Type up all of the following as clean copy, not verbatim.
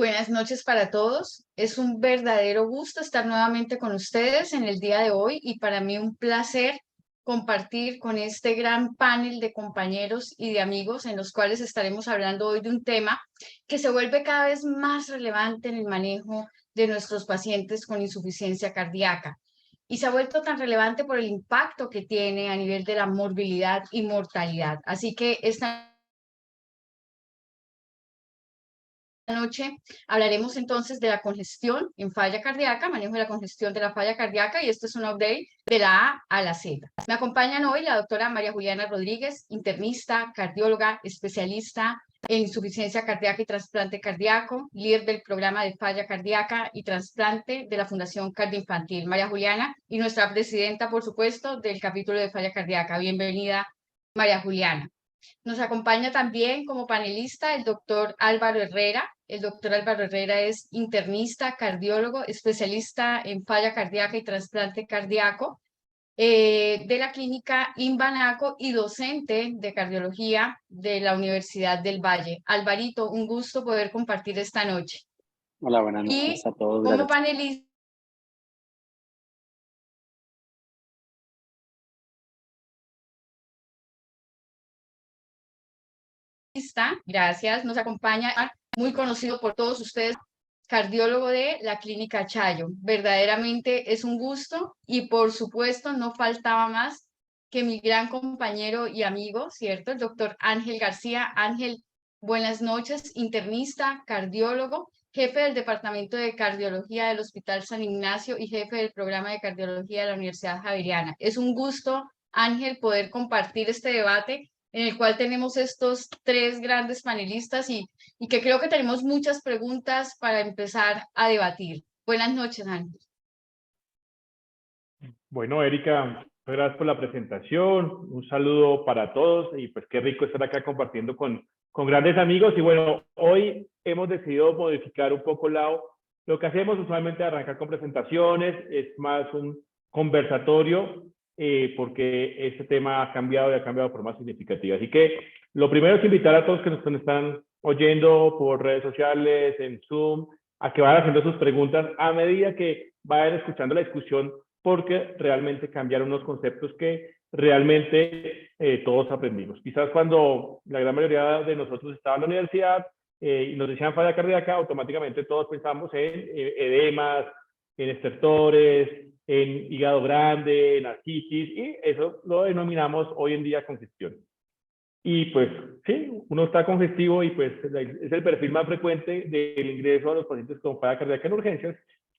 Buenas noches para todos. Es un verdadero gusto estar nuevamente con ustedes en el día de hoy y para mí un placer compartir con este gran panel de compañeros y de amigos en los cuales estaremos hablando hoy de un tema que se vuelve cada vez más relevante en el manejo de nuestros pacientes con insuficiencia cardíaca. Y se ha vuelto tan relevante por el impacto que tiene a nivel de la morbilidad y mortalidad. Así que esta noche hablaremos entonces de la congestión en falla cardíaca, manejo de la congestión de la falla cardíaca, y esto es un update de la A a la Z. Me acompañan hoy la doctora María Juliana Rodríguez, internista, cardióloga, especialista en insuficiencia cardíaca y trasplante cardíaco, líder del programa de falla cardíaca y trasplante de la Fundación Cardioinfantil. María Juliana, y nuestra presidenta, por supuesto, del capítulo de falla cardíaca. Bienvenida, María Juliana. Nos acompaña también como panelista el doctor Álvaro Herrera. El doctor Álvaro Herrera es internista, cardiólogo, especialista en falla cardíaca y trasplante cardíaco de la clínica Imbanaco y docente de cardiología de la Universidad del Valle. Alvarito, un gusto poder compartir esta noche. Hola, buenas noches a todos. Como Gracias. panelista, gracias, nos acompaña muy conocido por todos ustedes, cardiólogo de la Clínica Chayo. Verdaderamente es un gusto y por supuesto no faltaba más que mi gran compañero y amigo, ¿cierto? El doctor Ángel García. Ángel, buenas noches, internista, cardiólogo, jefe del Departamento de Cardiología del Hospital San Ignacio y jefe del programa de cardiología de la Universidad Javeriana. Es un gusto, Ángel, poder compartir este debate en el cual tenemos estos tres grandes panelistas y que creo que tenemos muchas preguntas para empezar a debatir. Buenas noches, Ángel. Bueno, Erika, gracias por la presentación. Un saludo para todos y pues qué rico estar acá compartiendo con grandes amigos. Y bueno, hoy hemos decidido modificar un poco lo que hacemos usualmente, arrancar con presentaciones, es más un conversatorio porque este tema ha cambiado y ha cambiado de forma significativa. Así que lo primero es invitar a todos que nos están oyendo por redes sociales, en Zoom, a que vayan haciendo sus preguntas a medida que vayan escuchando la discusión, porque realmente cambiaron unos conceptos que realmente todos aprendimos. Quizás cuando la gran mayoría de nosotros estaba en la universidad y nos decían falla cardíaca, automáticamente todos pensamos en edemas, en estertores, en hígado grande, en ascitis, y eso lo denominamos hoy en día congestión. Y pues sí, uno está congestivo y pues es el perfil más frecuente del ingreso a los pacientes con falla cardíaca en urgencias,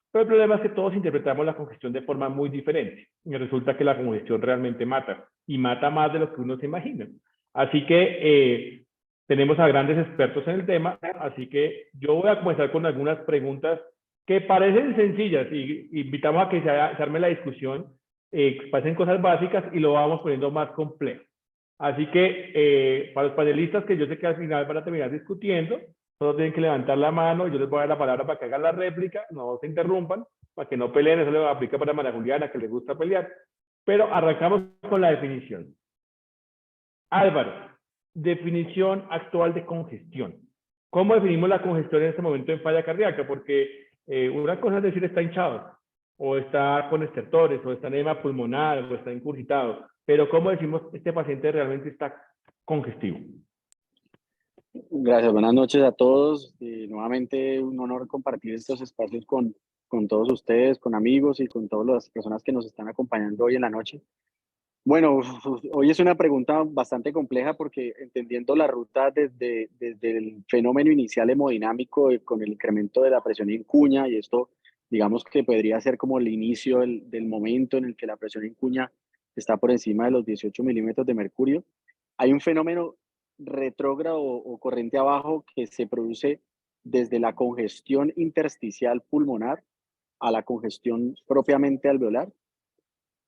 pero el problema es que todos interpretamos la congestión de forma muy diferente. Y resulta que la congestión realmente mata, y mata más de lo que uno se imagina. Así que tenemos a grandes expertos en el tema, así que yo voy a comenzar con algunas preguntas que parecen sencillas y invitamos a que se arme la discusión, pasen cosas básicas y lo vamos poniendo más complejo. Así que para los panelistas, que yo sé que al final van a terminar discutiendo, solo tienen que levantar la mano y yo les voy a dar la palabra para que hagan la réplica, no se interrumpan, para que no peleen. Eso le aplica para María Juliana, que le gusta pelear. Pero arrancamos con la definición. Álvaro, definición actual de congestión. ¿Cómo definimos la congestión en este momento en falla cardíaca? Porque una cosa es decir está hinchado, o está con estertores, o está en edema pulmonar, o está incurgitado. Pero ¿cómo decimos este paciente realmente está congestivo? Gracias, buenas noches a todos. Nuevamente un honor compartir estos espacios con todos ustedes, con amigos y con todas las personas que nos están acompañando hoy en la noche. Bueno, hoy es una pregunta bastante compleja porque entendiendo la ruta desde el fenómeno inicial hemodinámico con el incremento de la presión en cuña, y esto digamos que podría ser como el inicio del momento en el que la presión en cuña está por encima de los 18 milímetros de mercurio, hay un fenómeno retrógrado o corriente abajo que se produce desde la congestión intersticial pulmonar a la congestión propiamente alveolar,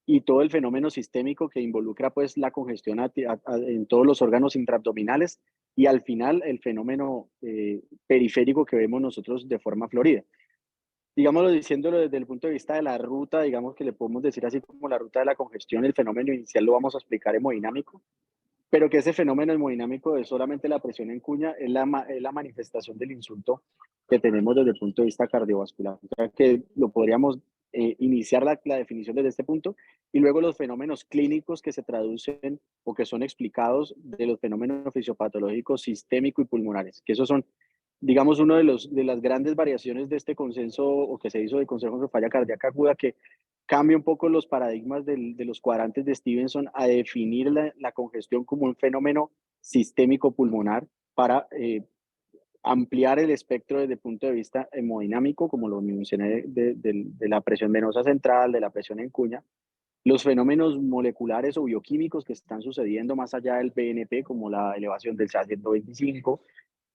y todo el fenómeno sistémico que involucra pues la congestión en todos los órganos intraabdominales, y al final el fenómeno periférico que vemos nosotros de forma florida. Digámoslo, diciéndolo desde el punto de vista de la ruta, digamos que le podemos decir así como la ruta de la congestión, el fenómeno inicial lo vamos a explicar hemodinámico. pero que ese fenómeno hemodinámico de solamente la presión en cuña es la manifestación del insulto que tenemos desde el punto de vista cardiovascular. O sea, que lo podríamos iniciar la definición desde este punto, y luego los fenómenos clínicos que se traducen o que son explicados de los fenómenos fisiopatológicos sistémico y pulmonares, que esos son, digamos, uno de las grandes variaciones de este consenso o que se hizo de consejos de falla cardíaca aguda, que cambia un poco los paradigmas de los cuadrantes de Stevenson a definir la congestión como un fenómeno sistémico pulmonar para ampliar el espectro desde el punto de vista hemodinámico, como lo mencioné, de la presión venosa central, de la presión en cuña, los fenómenos moleculares o bioquímicos que están sucediendo más allá del BNP, como la elevación del CA-125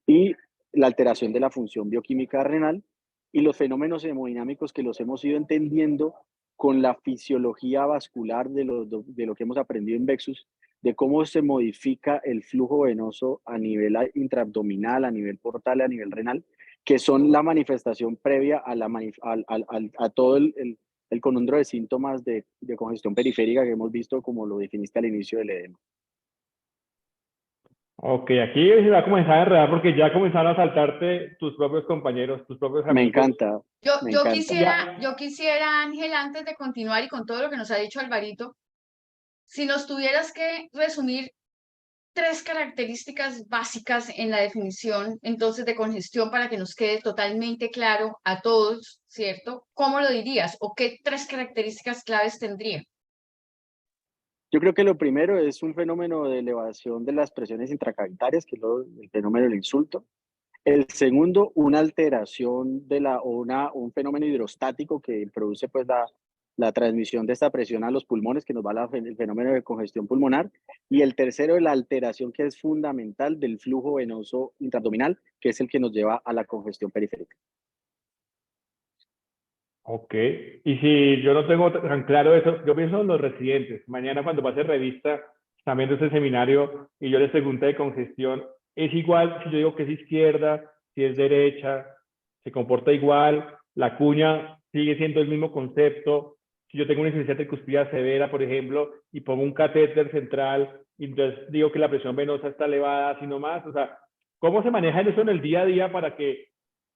y la alteración de la función bioquímica renal, y los fenómenos hemodinámicos que los hemos ido entendiendo con la fisiología vascular de lo que hemos aprendido en Vexus, de cómo se modifica el flujo venoso a nivel intraabdominal, a nivel portal, a nivel renal, que son la manifestación previa a todo el conjunto de síntomas de congestión periférica que hemos visto, como lo definiste al inicio del edema. Ok, aquí se va a comenzar a enredar porque ya comenzaron a saltarte tus propios compañeros, tus propios amigos. Me encanta. Me Yo encanta. quisiera, Ángel, antes de continuar y con todo lo que nos ha dicho Alvarito, si nos tuvieras que resumir 3 características básicas en la definición, entonces, de congestión para que nos quede totalmente claro a todos, ¿cierto? ¿Cómo lo dirías? ¿O qué 3 características claves tendría? Yo creo que lo primero es un fenómeno de elevación de las presiones intracavitarias, que es el fenómeno del insulto. El segundo, una alteración un fenómeno hidrostático que produce pues la transmisión de esta presión a los pulmones, que nos va el fenómeno de congestión pulmonar. Y el tercero, la alteración que es fundamental del flujo venoso intraabdominal, que es el que nos lleva a la congestión periférica. Ok, y si yo no tengo tan claro eso, yo pienso en los residentes. Mañana cuando pase revista, también de este seminario, y yo les pregunté de congestión, ¿es igual si yo digo que es izquierda, si es derecha, se comporta igual, la cuña sigue siendo el mismo concepto? Si yo tengo una insuficiencia tricuspidea severa, por ejemplo, y pongo un catéter central, y entonces digo que la presión venosa está elevada, así nomás, o sea, ¿cómo se maneja eso en el día a día para que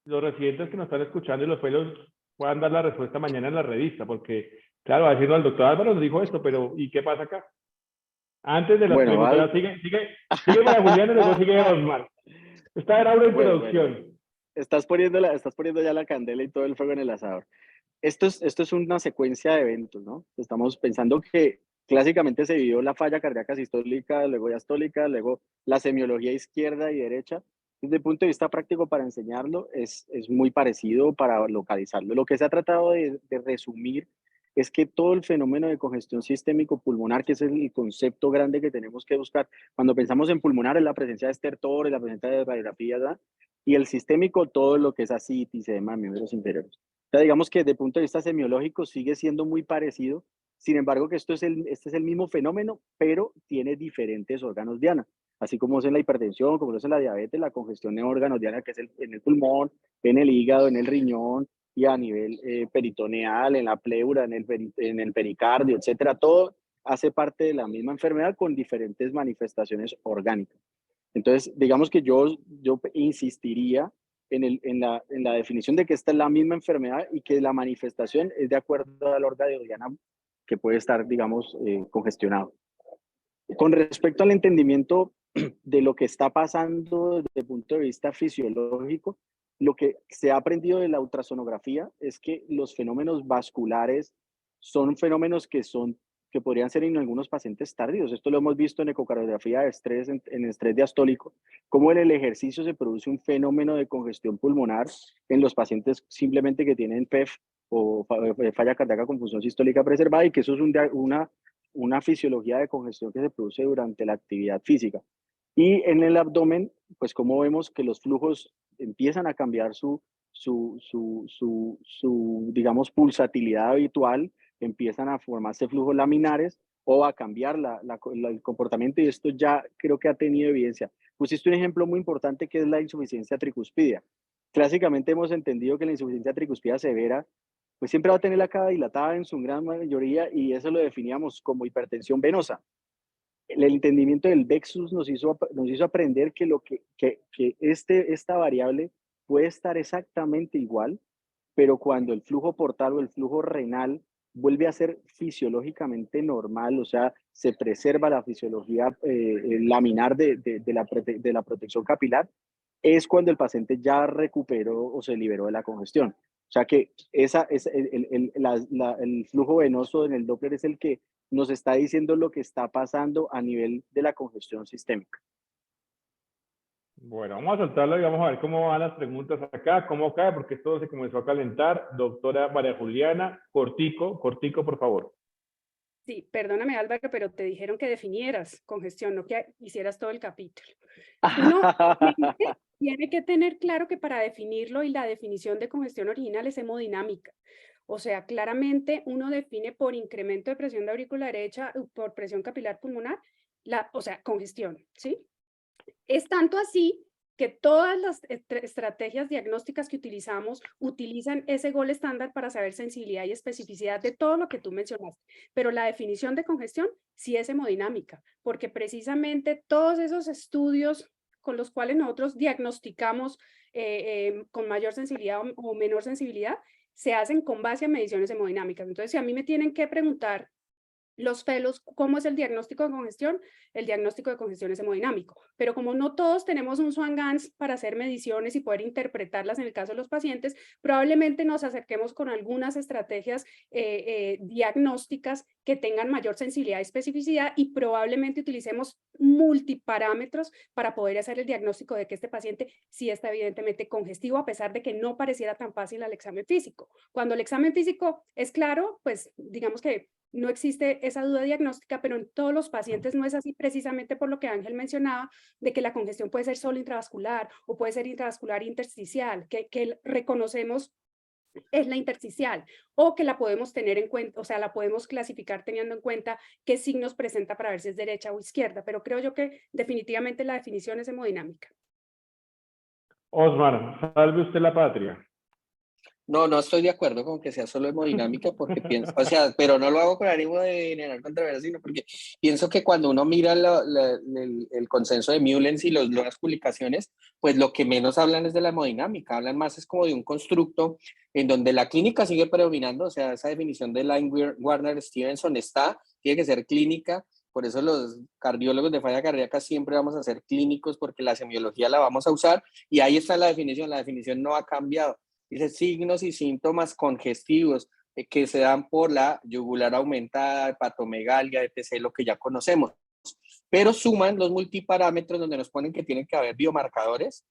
los residentes que nos están escuchando y los pelos puedan dar la respuesta mañana en la revista? Porque, claro, va a decirlo, el doctor Álvaro nos dijo esto, pero ¿y qué pasa acá? Antes de las Bueno, preguntas, sigue para Julián y luego sigue Osmar. Esta era una introducción. bueno. Estás poniendo ya la candela y todo el fuego en el asador. Esto es una secuencia de eventos, ¿no? Estamos pensando que clásicamente se vivió la falla cardíaca sistólica, luego diastólica, luego la semiología izquierda y derecha. Desde el punto de vista práctico, para enseñarlo, es muy parecido para localizarlo. Lo que se ha tratado de resumir es que todo el fenómeno de congestión sistémico pulmonar, que es el concepto grande que tenemos que buscar, cuando pensamos en pulmonar, es la presencia de estertores, la presencia de radiografías, ¿verdad? Y el sistémico, todo lo que es ascitis, edema de miembros inferiores. O sea, digamos que desde el punto de vista semiológico sigue siendo muy parecido, sin embargo que este es el mismo fenómeno, pero tiene diferentes órganos diana. Así como es en la hipertensión, como es en la diabetes, la congestión de órganos diana, que es en el pulmón, en el hígado, en el riñón y a nivel peritoneal, en la pleura, en el pericardio, etcétera. Todo hace parte de la misma enfermedad con diferentes manifestaciones orgánicas. Entonces, digamos que yo insistiría en la definición de que esta es la misma enfermedad y que la manifestación es de acuerdo al órgano diana que puede estar, digamos, congestionado. Con respecto al entendimiento de lo que está pasando desde el punto de vista fisiológico, lo que se ha aprendido de la ultrasonografía es que los fenómenos vasculares son fenómenos que podrían ser en algunos pacientes tardíos. Esto lo hemos visto en ecocardiografía de estrés, en estrés diastólico, cómo en el ejercicio se produce un fenómeno de congestión pulmonar en los pacientes simplemente que tienen PEF o falla cardíaca con función sistólica preservada, y que eso es una fisiología de congestión que se produce durante la actividad física. Y en el abdomen, pues como vemos que los flujos empiezan a cambiar digamos, pulsatilidad habitual, empiezan a formarse flujos laminares o a cambiar el comportamiento, y esto ya creo que ha tenido evidencia. Pusiste un ejemplo muy importante que es la insuficiencia tricuspidea. Clásicamente hemos entendido que la insuficiencia tricuspidea severa pues siempre va a tener la cava dilatada en su gran mayoría, y eso lo definíamos como hipertensión venosa. el entendimiento del Vexus nos hizo aprender que esta variable puede estar exactamente igual, pero cuando el flujo portal o el flujo renal vuelve a ser fisiológicamente normal, o sea, se preserva la fisiología laminar de la protección capilar, es cuando el paciente ya recuperó o se liberó de la congestión. O sea que el flujo venoso en el Doppler es el que nos está diciendo lo que está pasando a nivel de la congestión sistémica. Bueno, vamos a soltarlo y vamos a ver cómo van las preguntas acá, cómo cae, porque todo se comenzó a calentar. Doctora María Juliana, cortico, por favor. Sí, perdóname Álvaro, pero te dijeron que definieras congestión, no que hicieras todo el capítulo. Uno tiene que tener claro que para definirlo y la definición de congestión original es hemodinámica. O sea, claramente uno define por incremento de presión de aurícula derecha, por presión capilar pulmonar, o sea, congestión, ¿sí? Es tanto así que todas las estrategias diagnósticas que utilizamos utilizan ese gol estándar para saber sensibilidad y especificidad de todo lo que tú mencionaste. Pero la definición de congestión sí es hemodinámica, porque precisamente todos esos estudios con los cuales nosotros diagnosticamos con mayor sensibilidad o menor sensibilidad, se hacen con base a mediciones hemodinámicas. Entonces, si a mí me tienen que preguntar los fellows, ¿cómo es el diagnóstico de congestión? El diagnóstico de congestión es hemodinámico, pero como no todos tenemos un Swan-Ganz para hacer mediciones y poder interpretarlas en el caso de los pacientes, probablemente nos acerquemos con algunas estrategias diagnósticas que tengan mayor sensibilidad y especificidad y probablemente utilicemos multiparámetros para poder hacer el diagnóstico de que este paciente sí está evidentemente congestivo, a pesar de que no pareciera tan fácil al examen físico. Cuando el examen físico es claro, pues digamos que no existe esa duda diagnóstica, pero en todos los pacientes no es así, precisamente por lo que Ángel mencionaba, de que la congestión puede ser solo intravascular o puede ser intravascular intersticial, que reconocemos es la intersticial, o que la podemos tener en cuenta, o sea, la podemos clasificar teniendo en cuenta qué signos presenta para ver si es derecha o izquierda, pero creo yo que definitivamente la definición es hemodinámica. Osmar, salve usted la patria. No, no estoy de acuerdo con que sea solo hemodinámica porque pienso, o sea, pero no lo hago con ánimo de generar controversia, sino porque pienso que cuando uno mira el consenso de Mullens y las publicaciones, pues lo que menos hablan es de la hemodinámica, hablan más es como de un constructo en donde la clínica sigue predominando, o sea, esa definición de Line Warner Stevenson tiene que ser clínica, por eso los cardiólogos de falla cardíaca siempre vamos a ser clínicos porque la semiología la vamos a usar y ahí está la definición no ha cambiado. Dice signos y síntomas congestivos que se dan por la yugular aumentada, hepatomegalia, etc., lo que ya conocemos. Pero suman los multiparámetros donde nos ponen que tienen que haber biomarcadores,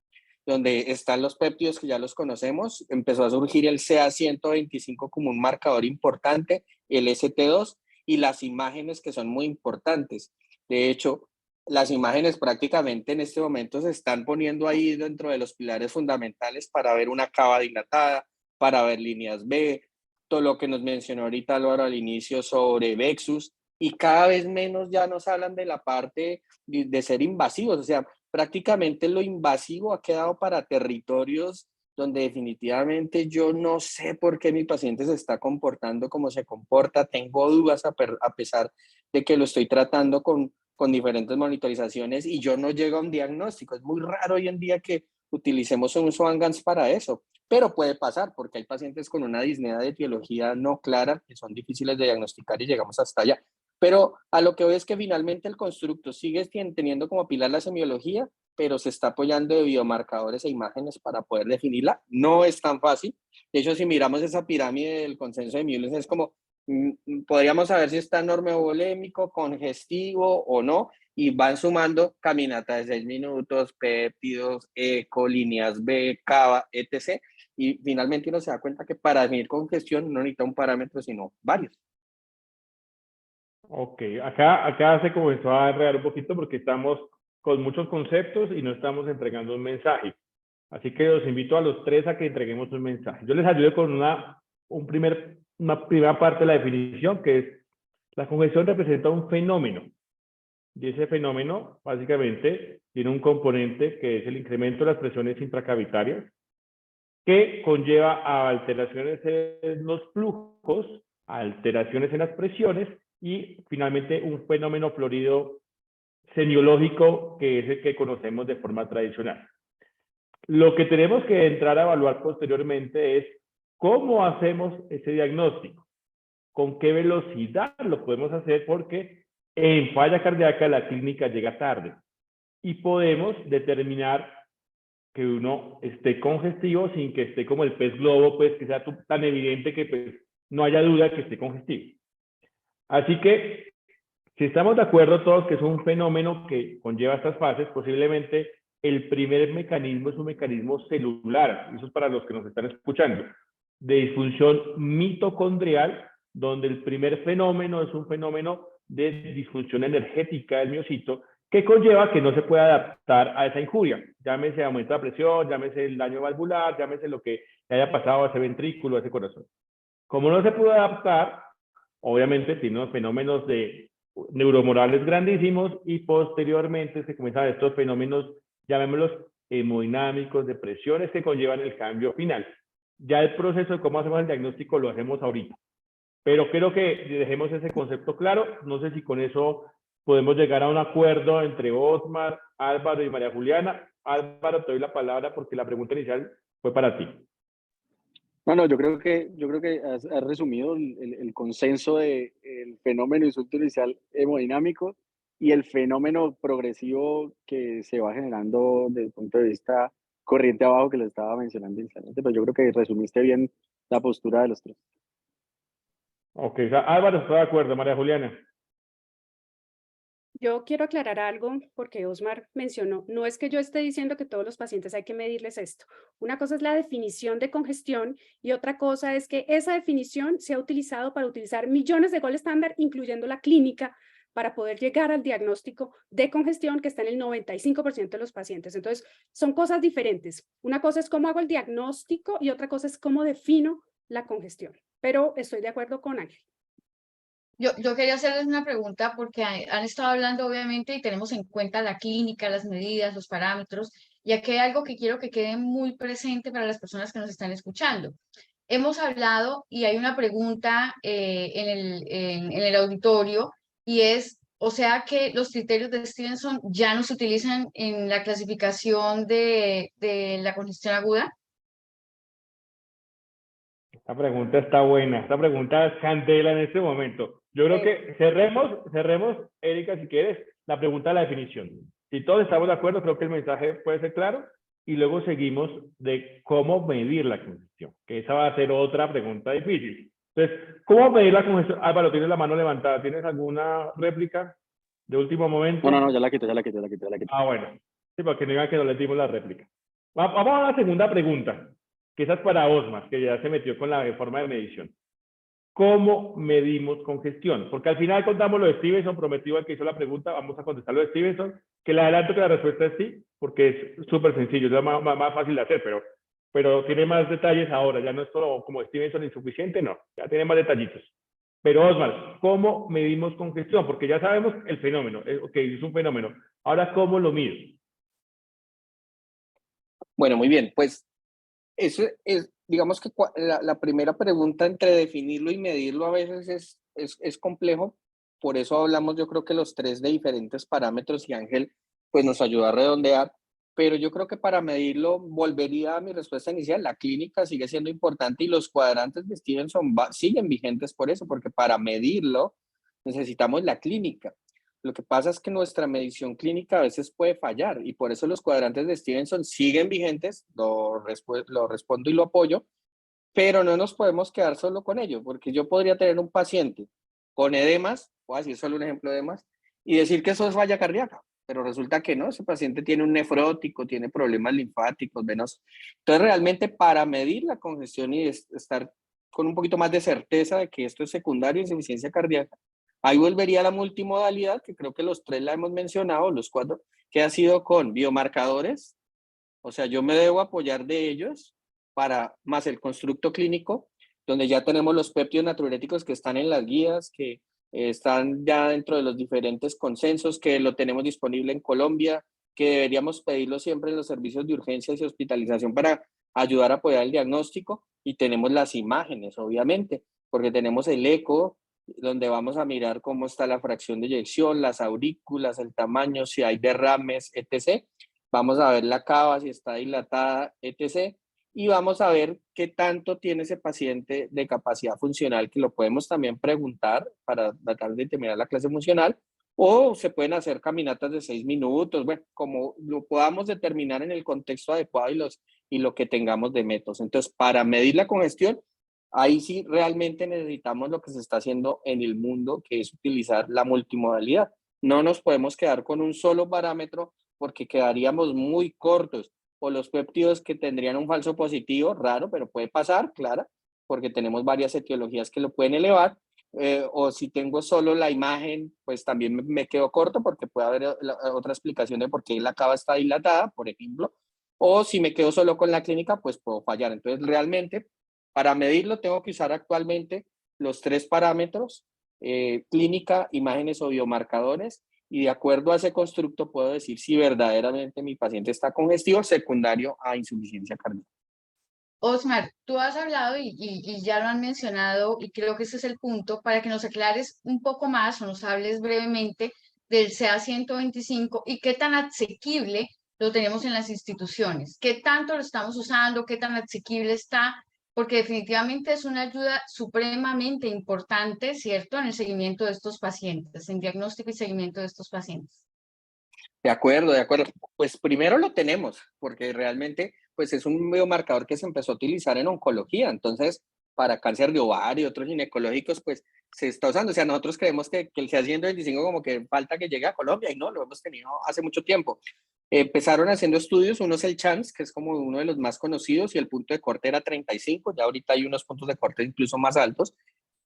donde están los péptidos que ya los conocemos. Empezó a surgir el CA125 como un marcador importante, el ST2 y las imágenes que son muy importantes. De hecho, las imágenes prácticamente en este momento se están poniendo ahí dentro de los pilares fundamentales para ver una cava dilatada, para ver líneas B, todo lo que nos mencionó ahorita Álvaro al inicio sobre Vexus, y cada vez menos ya nos hablan de la parte de ser invasivos, o sea, prácticamente lo invasivo ha quedado para territorios donde definitivamente yo no sé por qué mi paciente se está comportando como se comporta, tengo dudas a pesar de que lo estoy tratando con diferentes monitorizaciones y yo no llego a un diagnóstico. Es muy raro hoy en día que utilicemos un Swan-Ganz para eso, pero puede pasar porque hay pacientes con una disnea de etiología no clara que son difíciles de diagnosticar y llegamos hasta allá. Pero a lo que veo es que finalmente el constructo sigue teniendo como pilar la semiología, pero se está apoyando de biomarcadores e imágenes para poder definirla. No es tan fácil. De hecho, si miramos esa pirámide del consenso de Mullens, es como podríamos saber si está normovolémico, congestivo o no, y van sumando caminata de 6 minutos, péptidos, eco, líneas B, cava, etc. Y finalmente uno se da cuenta que para definir congestión no necesita un parámetro, sino varios. Ok, acá se comenzó a enredar un poquito porque estamos con muchos conceptos y no estamos entregando un mensaje. Así que los invito a los tres a que entreguemos un mensaje. Yo les ayudo con una primera parte de la definición, que es la congestión representa un fenómeno. Y ese fenómeno, básicamente, tiene un componente que es el incremento de las presiones intracavitarias, que conlleva a alteraciones en los flujos, alteraciones en las presiones y, finalmente, un fenómeno florido semiológico que es el que conocemos de forma tradicional. Lo que tenemos que entrar a evaluar posteriormente es cómo hacemos ese diagnóstico, con qué velocidad lo podemos hacer, porque en falla cardíaca la clínica llega tarde y podemos determinar que uno esté congestivo sin que esté como el pez globo, pues que sea tan evidente que pues, no haya duda que esté congestivo. Así que, si estamos de acuerdo todos que es un fenómeno que conlleva estas fases, posiblemente el primer mecanismo es un mecanismo celular, eso es para los que nos están escuchando, de disfunción mitocondrial, donde el primer fenómeno es un fenómeno de disfunción energética del miocito, que conlleva que no se pueda adaptar a esa injuria. Llámese aumento de la presión, llámese el daño valvular, llámese lo que le haya pasado a ese ventrículo, a ese corazón. Como no se pudo adaptar, obviamente tiene unos fenómenos neuromorales grandísimos y posteriormente se comienzan estos fenómenos, llamémoslos hemodinámicos, de presiones que conllevan el cambio final. Ya el proceso de cómo hacemos el diagnóstico lo hacemos ahorita. Pero creo que dejemos ese concepto claro. No sé si con eso podemos llegar a un acuerdo entre Osmar, Álvaro y María Juliana. Álvaro, te doy la palabra porque la pregunta inicial fue para ti. No, yo creo que has resumido el consenso del fenómeno insulto inicial hemodinámico y el fenómeno progresivo que se va generando desde el punto de vista corriente abajo que le estaba mencionando inicialmente, pero yo creo que resumiste bien la postura de los tres. Ok, Álvaro está de acuerdo, María Juliana. Yo quiero aclarar algo porque Osmar mencionó, no es que yo esté diciendo que todos los pacientes hay que medirles esto. Una cosa es la definición de congestión y otra cosa es que esa definición se ha utilizado para utilizar millones de gold estándar, incluyendo la clínica, para poder llegar al diagnóstico de congestión que está en el 95% de los pacientes. Entonces, son cosas diferentes. Una cosa es cómo hago el diagnóstico y otra cosa es cómo defino la congestión. Pero estoy de acuerdo con Ángel. Yo quería hacerles una pregunta porque han estado hablando obviamente y tenemos en cuenta la clínica, las medidas, los parámetros, y aquí hay algo que quiero que quede muy presente para las personas que nos están escuchando. Hemos hablado y hay una pregunta en el auditorio y es, o sea que los criterios de Stevenson ya no se utilizan en la clasificación de la congestión aguda. Esta pregunta está buena, esta pregunta es candela en este momento. Yo creo que cerremos, Erika, si quieres, la pregunta de la definición. Si todos estamos de acuerdo, creo que el mensaje puede ser claro y luego seguimos de cómo medir la congestión, que esa va a ser otra pregunta difícil. Entonces, ¿cómo medir la congestión? Álvaro, tienes la mano levantada, ¿tienes alguna réplica de último momento? No, ya la quité. Ah, bueno, sí, porque no digan que no les dimos la réplica. Vamos a la segunda pregunta, que esa es para Osmar, que ya se metió con la forma de medición. ¿Cómo medimos congestión? Porque al final contamos lo de Stevenson, prometido al que hizo la pregunta, vamos a contestar lo de Stevenson, que le adelanto que la respuesta es sí, porque es súper sencillo, es más fácil de hacer, pero tiene más detalles ahora, ya no es solo como Stevenson insuficiente, no, ya tiene más detallitos. Pero Osmar, ¿cómo medimos congestión? Porque ya sabemos el fenómeno, ok, es un fenómeno. Ahora, ¿cómo lo mido? Bueno, muy bien, pues eso es, digamos que la primera pregunta entre definirlo y medirlo a veces es complejo, por eso hablamos yo creo que los tres de diferentes parámetros y Ángel pues nos ayuda a redondear, pero yo creo que para medirlo volvería a mi respuesta inicial, la clínica sigue siendo importante y los cuadrantes de Stevenson siguen vigentes por eso, porque para medirlo necesitamos la clínica. Lo que pasa es que nuestra medición clínica a veces puede fallar y por eso los cuadrantes de Stevenson siguen vigentes, lo respondo y lo apoyo, pero no nos podemos quedar solo con ello, porque yo podría tener un paciente con edemas, voy a decir solo un ejemplo de edemas, y decir que eso es falla cardíaca, pero resulta que no, ese paciente tiene un nefrótico, tiene problemas linfáticos, venosos. Entonces realmente para medir la congestión y estar con un poquito más de certeza de que esto es secundario a insuficiencia cardíaca, ahí volvería a la multimodalidad, que creo que los tres la hemos mencionado, los cuatro, que ha sido con biomarcadores, o sea, yo me debo apoyar de ellos para más el constructo clínico, donde ya tenemos los péptidos natriuréticos que están en las guías, que están ya dentro de los diferentes consensos, que lo tenemos disponible en Colombia, que deberíamos pedirlo siempre en los servicios de urgencias y hospitalización para ayudar a apoyar el diagnóstico, y tenemos las imágenes, obviamente, porque tenemos el eco, donde vamos a mirar cómo está la fracción de eyección, las aurículas, el tamaño, si hay derrames, etc. Vamos a ver la cava, si está dilatada, etc. Y vamos a ver qué tanto tiene ese paciente de capacidad funcional, que lo podemos también preguntar para tratar de determinar la clase funcional, o se pueden hacer caminatas de 6 minutos, bueno, como lo podamos determinar en el contexto adecuado y lo que tengamos de métodos. Entonces, para medir la congestión, ahí sí realmente necesitamos lo que se está haciendo en el mundo, que es utilizar la multimodalidad. No nos podemos quedar con un solo parámetro porque quedaríamos muy cortos. O los péptidos que tendrían un falso positivo, raro, pero puede pasar, claro, porque tenemos varias etiologías que lo pueden elevar. O si tengo solo la imagen, pues también me quedo corto porque puede haber otra explicación de por qué la cava está dilatada, por ejemplo. O si me quedo solo con la clínica, pues puedo fallar. Entonces, realmente, para medirlo, tengo que usar actualmente los 3 parámetros, clínica, imágenes o biomarcadores, y de acuerdo a ese constructo puedo decir si verdaderamente mi paciente está congestivo secundario a insuficiencia cardíaca. Osmar, tú has hablado y ya lo han mencionado y creo que ese es el punto para que nos aclares un poco más o nos hables brevemente del CA 125 y qué tan asequible lo tenemos en las instituciones, qué tanto lo estamos usando, qué tan asequible está, porque definitivamente es una ayuda supremamente importante, ¿cierto?, en el seguimiento de estos pacientes, en diagnóstico y seguimiento de estos pacientes. De acuerdo, de acuerdo. Pues primero lo tenemos, porque realmente pues es un biomarcador que se empezó a utilizar en oncología. Entonces, para cáncer de ovario y otros ginecológicos, pues se está usando. O sea, nosotros creemos que el CA 125 como que falta que llegue a Colombia y no, lo hemos tenido hace mucho tiempo. Empezaron haciendo estudios, uno es el CHANS, que es como uno de los más conocidos, y el punto de corte era 35, ya ahorita hay unos puntos de corte incluso más altos.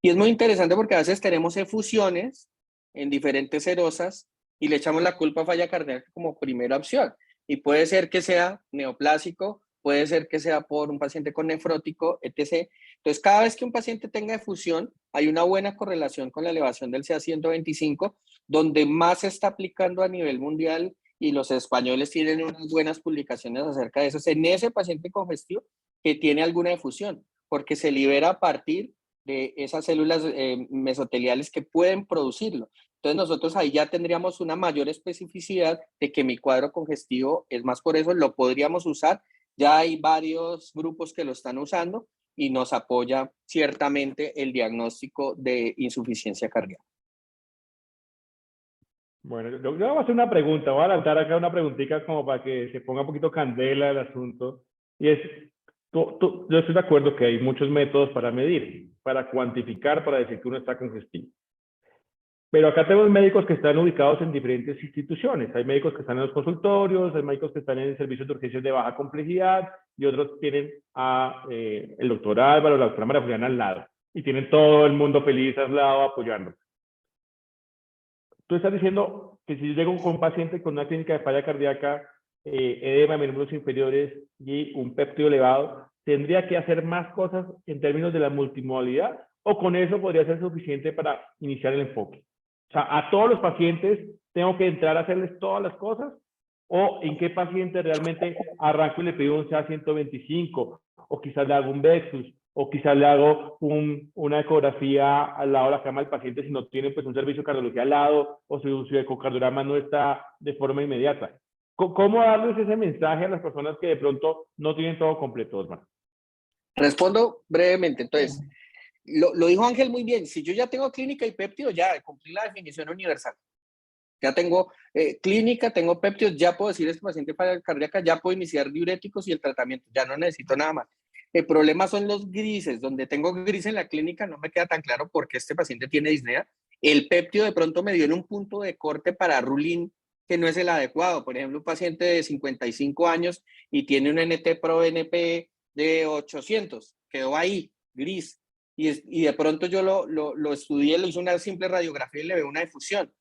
Y es muy interesante porque a veces tenemos efusiones en diferentes serosas y le echamos la culpa a falla cardíaca como primera opción. Y puede ser que sea neoplásico, puede ser que sea por un paciente con nefrótico, etc. Entonces, cada vez que un paciente tenga efusión, hay una buena correlación con la elevación del CA 125, donde más se está aplicando a nivel mundial y los españoles tienen unas buenas publicaciones acerca de eso, es en ese paciente congestivo que tiene alguna efusión, porque se libera a partir de esas células mesoteliales que pueden producirlo. Entonces nosotros ahí ya tendríamos una mayor especificidad de que mi cuadro congestivo es más, por eso lo podríamos usar. Ya hay varios grupos que lo están usando y nos apoya ciertamente el diagnóstico de insuficiencia cardíaca. Bueno, yo voy a hacer una pregunta, voy a adelantar acá una preguntita como para que se ponga un poquito candela el asunto. Y es, yo estoy de acuerdo que hay muchos métodos para medir, para cuantificar, para decir que uno está congestivo. Pero acá tenemos médicos que están ubicados en diferentes instituciones. Hay médicos que están en los consultorios, hay médicos que están en servicios de urgencias de baja complejidad y otros tienen a el doctor Álvaro, la doctora María Juliana al lado. Y tienen todo el mundo feliz al lado apoyando. Tú estás diciendo que si yo llego con un paciente con una clínica de falla cardíaca, edema en miembros inferiores y un péptido elevado, ¿tendría que hacer más cosas en términos de la multimodalidad o con eso podría ser suficiente para iniciar el enfoque? O sea, ¿a todos los pacientes tengo que entrar a hacerles todas las cosas? ¿O en qué paciente realmente arranco y le pido un CA 125? O quizás le hago un Vexus, o quizás le hago una ecografía al lado de la cama del paciente si no tiene pues un servicio de cardiología al lado, o si su ecocardiograma no está de forma inmediata. ¿Cómo darles ese mensaje a las personas que de pronto no tienen todo completo, Osmar? Respondo brevemente. Entonces, lo dijo Ángel muy bien. Si yo ya tengo clínica y péptido, ya cumplí la definición universal. Ya tengo clínica, tengo péptidos, ya puedo decir este paciente falla cardíaca, ya puedo iniciar diuréticos y el tratamiento, ya no necesito nada más. El problema son los grises, donde tengo gris en la clínica no me queda tan claro por qué este paciente tiene disnea. El péptido de pronto me dio en un punto de corte para rulín que no es el adecuado. Por ejemplo, un paciente de 55 años y tiene un NT-proBNP de 800, quedó ahí, gris. Y de pronto yo lo estudié, le hice una simple radiografía y le veo una difusión.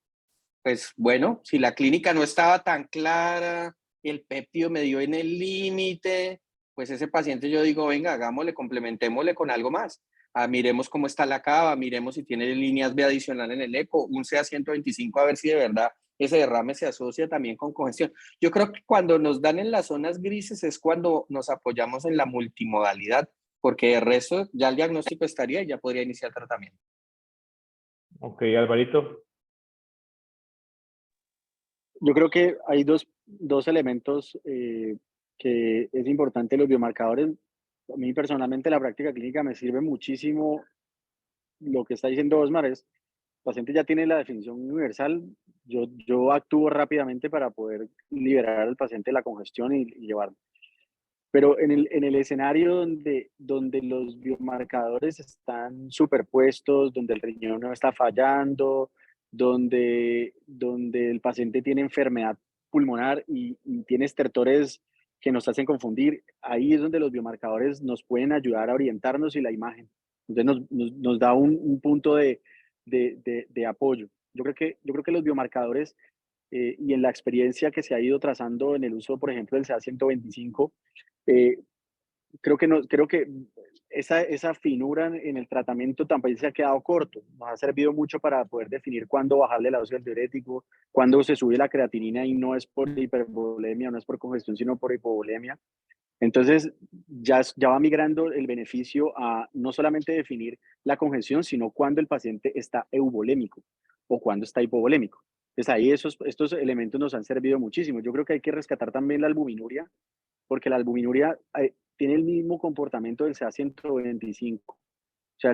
Pues bueno, si la clínica no estaba tan clara, el péptido me dio en el límite, pues ese paciente yo digo, venga, hagámosle, complementémosle con algo más. Miremos cómo está la cava, miremos si tiene líneas B adicional en el eco, un CA 125, a ver si de verdad ese derrame se asocia también con congestión. Yo creo que cuando nos dan en las zonas grises es cuando nos apoyamos en la multimodalidad, porque de resto ya el diagnóstico estaría y ya podría iniciar tratamiento. Ok, Alvarito. Yo creo que hay dos elementos que es importante los biomarcadores. A mí personalmente la práctica clínica me sirve muchísimo. Lo que está diciendo Osmar es, el paciente ya tiene la definición universal, yo actúo rápidamente para poder liberar al paciente de la congestión y llevarlo. Pero en el escenario donde los biomarcadores están superpuestos, donde el riñón no está fallando, donde el paciente tiene enfermedad pulmonar y tiene estertores que nos hacen confundir, ahí es donde los biomarcadores nos pueden ayudar a orientarnos y la imagen. Entonces nos da un punto de apoyo. Yo creo que los biomarcadores y en la experiencia que se ha ido trazando en el uso, por ejemplo, del CA125, creo que esa finura en el tratamiento también se ha quedado corto. Nos ha servido mucho para poder definir cuándo bajarle la dosis del diurético, cuándo se sube la creatinina y no es por hipervolemia, no es por congestión, sino por hipovolemia. Entonces, ya va migrando el beneficio a no solamente definir la congestión, sino cuando el paciente está euvolémico o cuando está hipovolémico. Entonces, ahí estos elementos nos han servido muchísimo. Yo creo que hay que rescatar también la albuminuria, porque la albuminuria tiene el mismo comportamiento del CA125. O sea,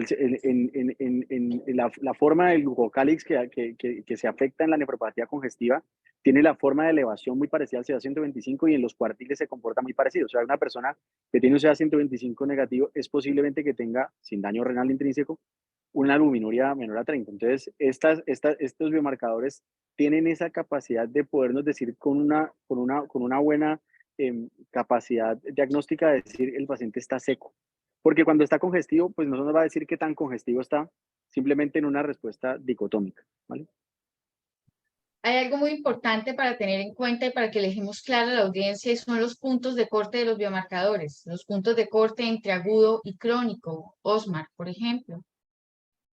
la forma del glucocálix que se afecta en la nefropatía congestiva tiene la forma de elevación muy parecida al CA125 y en los cuartiles se comporta muy parecido. O sea, una persona que tiene un CA125 negativo es posiblemente que tenga, sin daño renal intrínseco, una albuminuria menor a 30. Entonces, estos biomarcadores tienen esa capacidad de podernos decir con una buena capacidad diagnóstica de decir el paciente está seco. Porque cuando está congestivo, pues no nos va a decir qué tan congestivo está, simplemente en una respuesta dicotómica, ¿vale? Hay algo muy importante para tener en cuenta y para que le dejemos claro a la audiencia y son los puntos de corte de los biomarcadores, los puntos de corte entre agudo y crónico. Osmar, por ejemplo.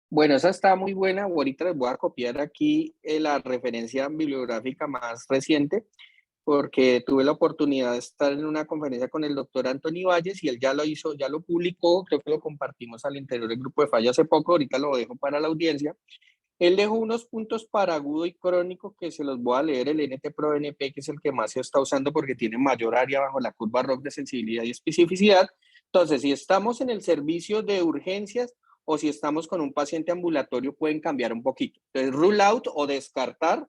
Bueno, esa está muy buena. Ahorita les voy a copiar aquí la referencia bibliográfica más reciente, porque tuve la oportunidad de estar en una conferencia con el doctor Anthony Valles y él ya lo hizo, ya lo publicó, creo que lo compartimos al interior del grupo de Falla hace poco, ahorita lo dejo para la audiencia. Él dejó unos puntos para agudo y crónico que se los voy a leer, el NT-proBNP, que es el que más se está usando porque tiene mayor área bajo la curva ROC de sensibilidad y especificidad. Entonces, si estamos en el servicio de urgencias o si estamos con un paciente ambulatorio, pueden cambiar un poquito. Entonces, rule out o descartar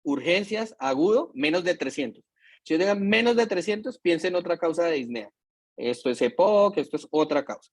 urgencias, agudo, menos de 300. Si digan menos de 300, piensen en otra causa de disnea. Esto es EPOC, esto es otra causa.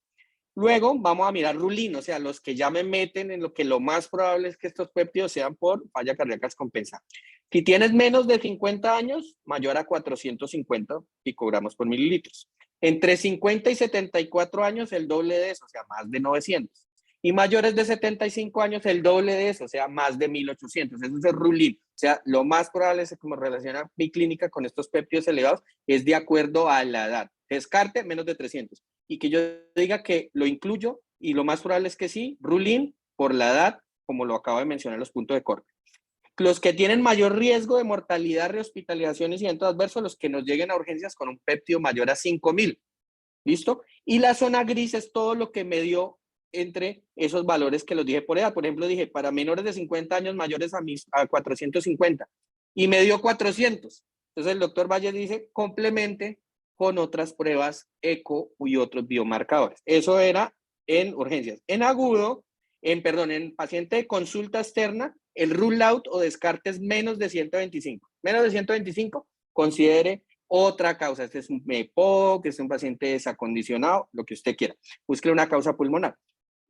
Luego vamos a mirar rulín, o sea, los que ya me meten en lo que lo más probable es que estos péptidos sean por falla cardíaca descompensada. Si tienes menos de 50 años, mayor a 450 picogramos por mililitros. Entre 50 y 74 años, el doble de eso, o sea, más de 900. Y mayores de 75 años, el doble de eso, o sea, más de 1800. Eso es el rulín. O sea, lo más probable es que como relaciona mi clínica con estos péptidos elevados es de acuerdo a la edad. Descarte, menos de 300. Y que yo diga que lo incluyo, y lo más probable es que sí, rulín por la edad, como lo acabo de mencionar, los puntos de corte. Los que tienen mayor riesgo de mortalidad, rehospitalizaciones y eventos adversos, los que nos lleguen a urgencias con un péptido mayor a 5000. ¿Listo? Y la zona gris es todo lo que me dio entre esos valores que los dije por edad. Por ejemplo, dije para menores de 50 años mayores a 450 y me dio 400. Entonces el doctor Valle dice complemente con otras pruebas eco y otros biomarcadores. Eso era en urgencias. En agudo, en paciente de consulta externa, el rule out o descarte es menos de 125. Menos de 125, considere otra causa. Este es un EPOC, este es un paciente desacondicionado, lo que usted quiera. Busque una causa pulmonar.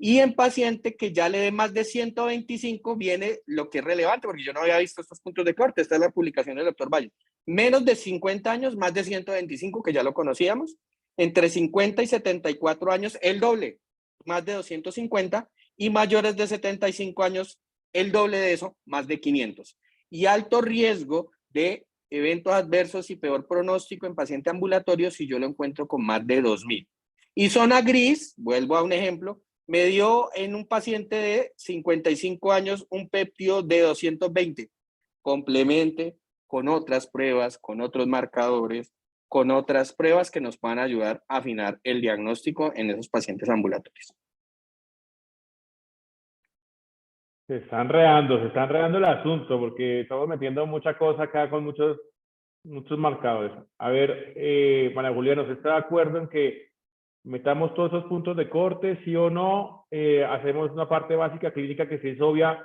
Y en paciente que ya le dé más de 125 viene lo que es relevante, porque yo no había visto estos puntos de corte. Esta es la publicación del doctor Valle. Menos de 50 años, más de 125, que ya lo conocíamos. Entre 50 y 74 años, el doble, más de 250. Y mayores de 75 años, el doble de eso, más de 500. Y alto riesgo de eventos adversos y peor pronóstico en paciente ambulatorio si yo lo encuentro con más de 2000. Y zona gris, vuelvo a un ejemplo, me dio en un paciente de 55 años un péptido de 220. Complemente con otras pruebas, con otros marcadores, con otras pruebas que nos puedan ayudar a afinar el diagnóstico en esos pacientes ambulatorios. Se está enredando el asunto porque estamos metiendo mucha cosa acá con muchos marcadores. A ver, María Juliana, ¿usted está de acuerdo en que metamos todos esos puntos de corte, sí o no? Hacemos una parte básica clínica que sí es obvia,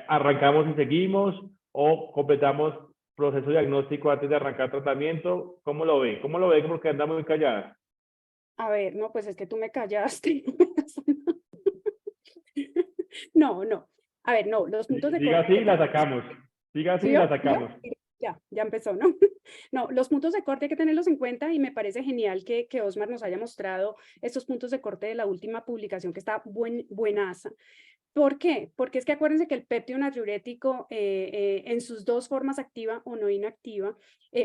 arrancamos y seguimos, o completamos proceso diagnóstico antes de arrancar tratamiento. ¿Cómo lo ve? ¿Cómo lo ve? Porque anda muy callada. A ver, no, pues es que tú me callaste. No, no. A ver, no, los puntos de Siga corte. así, la sacamos. Siga así, ¿Sí la yo? sacamos. Ya empezó, ¿no? No, los puntos de corte hay que tenerlos en cuenta y me parece genial que Osmar nos haya mostrado estos puntos de corte de la última publicación que está buenaza. ¿Por qué? Porque es que acuérdense que el péptido natriurético en sus dos formas activa o no inactiva,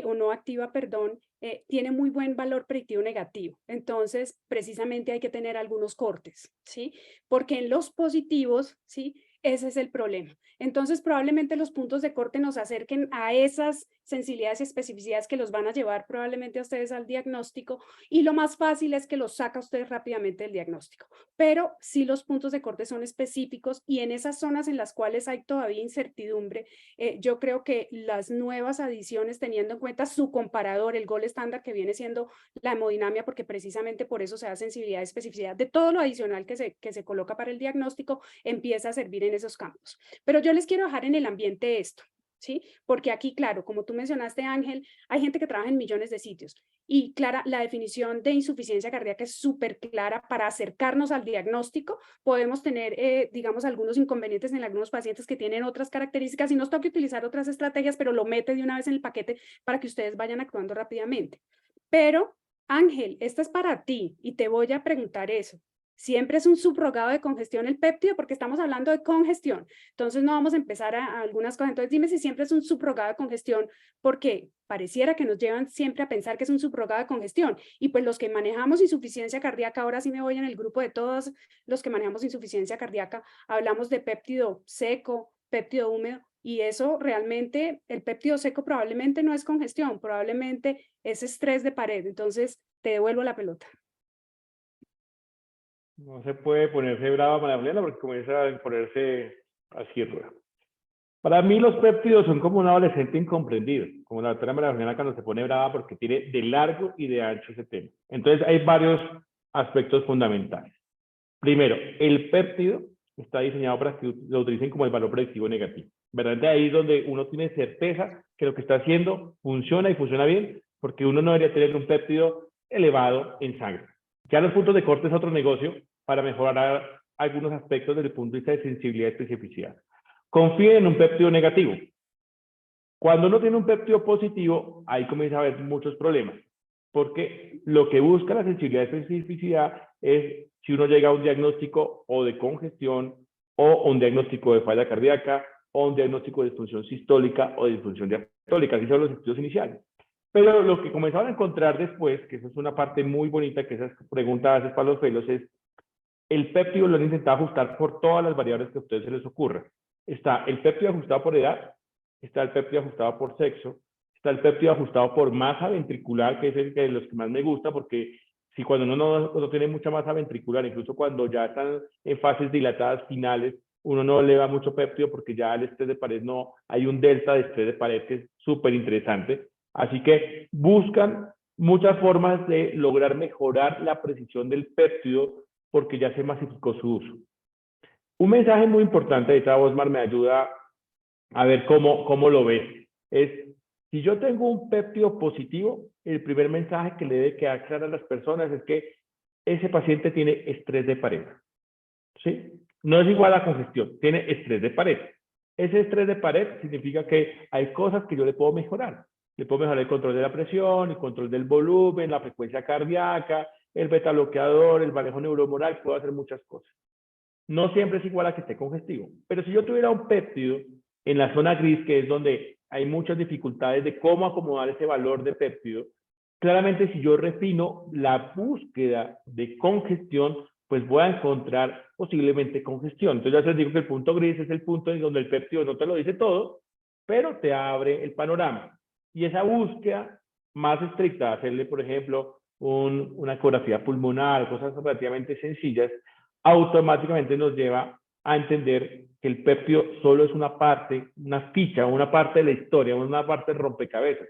o no activa, perdón, tiene muy buen valor predictivo negativo. Entonces, precisamente hay que tener algunos cortes, ¿sí? Porque en los positivos, ¿sí? Ese es el problema. Entonces, probablemente los puntos de corte nos acerquen a esas sensibilidades y especificidades que los van a llevar probablemente a ustedes al diagnóstico, y lo más fácil es que los saca ustedes rápidamente del diagnóstico. Pero sí, los puntos de corte son específicos y en esas zonas en las cuales hay todavía incertidumbre, yo creo que las nuevas adiciones, teniendo en cuenta su comparador, el gol estándar que viene siendo la hemodinamia, porque precisamente por eso se da sensibilidad y especificidad de todo lo adicional que se coloca para el diagnóstico, empieza a servir en esos campos. Pero yo les quiero dejar en el ambiente esto, ¿sí? Porque aquí, claro, como tú mencionaste, Ángel, hay gente que trabaja en millones de sitios y clara, la definición de insuficiencia cardíaca es súper clara para acercarnos al diagnóstico. Podemos tener, digamos, algunos inconvenientes en algunos pacientes que tienen otras características y nos toca utilizar otras estrategias, pero lo mete de una vez en el paquete para que ustedes vayan actuando rápidamente. Pero, Ángel, esta es para ti y te voy a preguntar eso. ¿Siempre es un subrogado de congestión el péptido? Porque estamos hablando de congestión. Entonces no vamos a empezar a algunas cosas. Entonces dime si siempre es un subrogado de congestión, porque pareciera que nos llevan siempre a pensar que es un subrogado de congestión. Y pues los que manejamos insuficiencia cardíaca, ahora sí me voy en el grupo de todos los que manejamos insuficiencia cardíaca, hablamos de péptido seco, péptido húmedo, y eso realmente, el péptido seco probablemente no es congestión, probablemente es estrés de pared. Entonces te devuelvo la pelota. No se puede ponerse brava María Juliana porque comienza a ponerse así rueda. Para mí los péptidos son como un adolescente incomprendido, como la doctora María Juliana cuando se pone brava porque tiene de largo y de ancho ese tema. Entonces hay varios aspectos fundamentales. Primero, el péptido está diseñado para que lo utilicen como el valor predictivo negativo. ¿Verdad? De ahí es donde uno tiene certeza que lo que está haciendo funciona y funciona bien, porque uno no debería tener un péptido elevado en sangre. Ya los puntos de corte es otro negocio para mejorar algunos aspectos desde el punto de vista de sensibilidad y especificidad. Confíen en un péptido negativo. Cuando uno tiene un péptido positivo, ahí comienza a haber muchos problemas, porque lo que busca la sensibilidad y especificidad es si uno llega a un diagnóstico o de congestión, o un diagnóstico de falla cardíaca, o un diagnóstico de disfunción sistólica o de disfunción diastólica. Así son los estudios iniciales. Pero lo que comenzaron a encontrar después, que eso es una parte muy bonita, que esas preguntas haces para los felos, es el péptido lo han intentado ajustar por todas las variables que a ustedes se les ocurra. Está el péptido ajustado por edad, está el péptido ajustado por sexo, está el péptido ajustado por masa ventricular, que es el de los que más me gusta, porque si cuando uno no tiene mucha masa ventricular, incluso cuando ya están en fases dilatadas finales, uno no eleva mucho péptido porque ya el estrés de pared no, hay un delta de estrés de pared que es súper interesante. Así que buscan muchas formas de lograr mejorar la precisión del péptido porque ya se masificó su uso. Un mensaje muy importante, ahorita Osmar me ayuda a ver cómo lo ves, es si yo tengo un péptido positivo, el primer mensaje que le debe quedar claro a las personas es que ese paciente tiene estrés de pared, ¿sí? No es igual a congestión, tiene estrés de pared. Ese estrés de pared significa que hay cosas que yo le puedo mejorar. Le puedo mejorar el control de la presión, el control del volumen, la frecuencia cardíaca, el beta bloqueador, el manejo neuromoral, puedo hacer muchas cosas. No siempre es igual a que esté congestivo, pero si yo tuviera un péptido en la zona gris, que es donde hay muchas dificultades de cómo acomodar ese valor de péptido, claramente si yo refino la búsqueda de congestión, pues voy a encontrar posiblemente congestión. Entonces ya les digo que el punto gris es el punto en donde el péptido no te lo dice todo, pero te abre el panorama. Y esa búsqueda más estricta, hacerle, por ejemplo, una ecografía pulmonar, cosas relativamente sencillas, automáticamente nos lleva a entender que el péptido solo es una parte, una ficha, una parte de la historia, una parte del rompecabezas.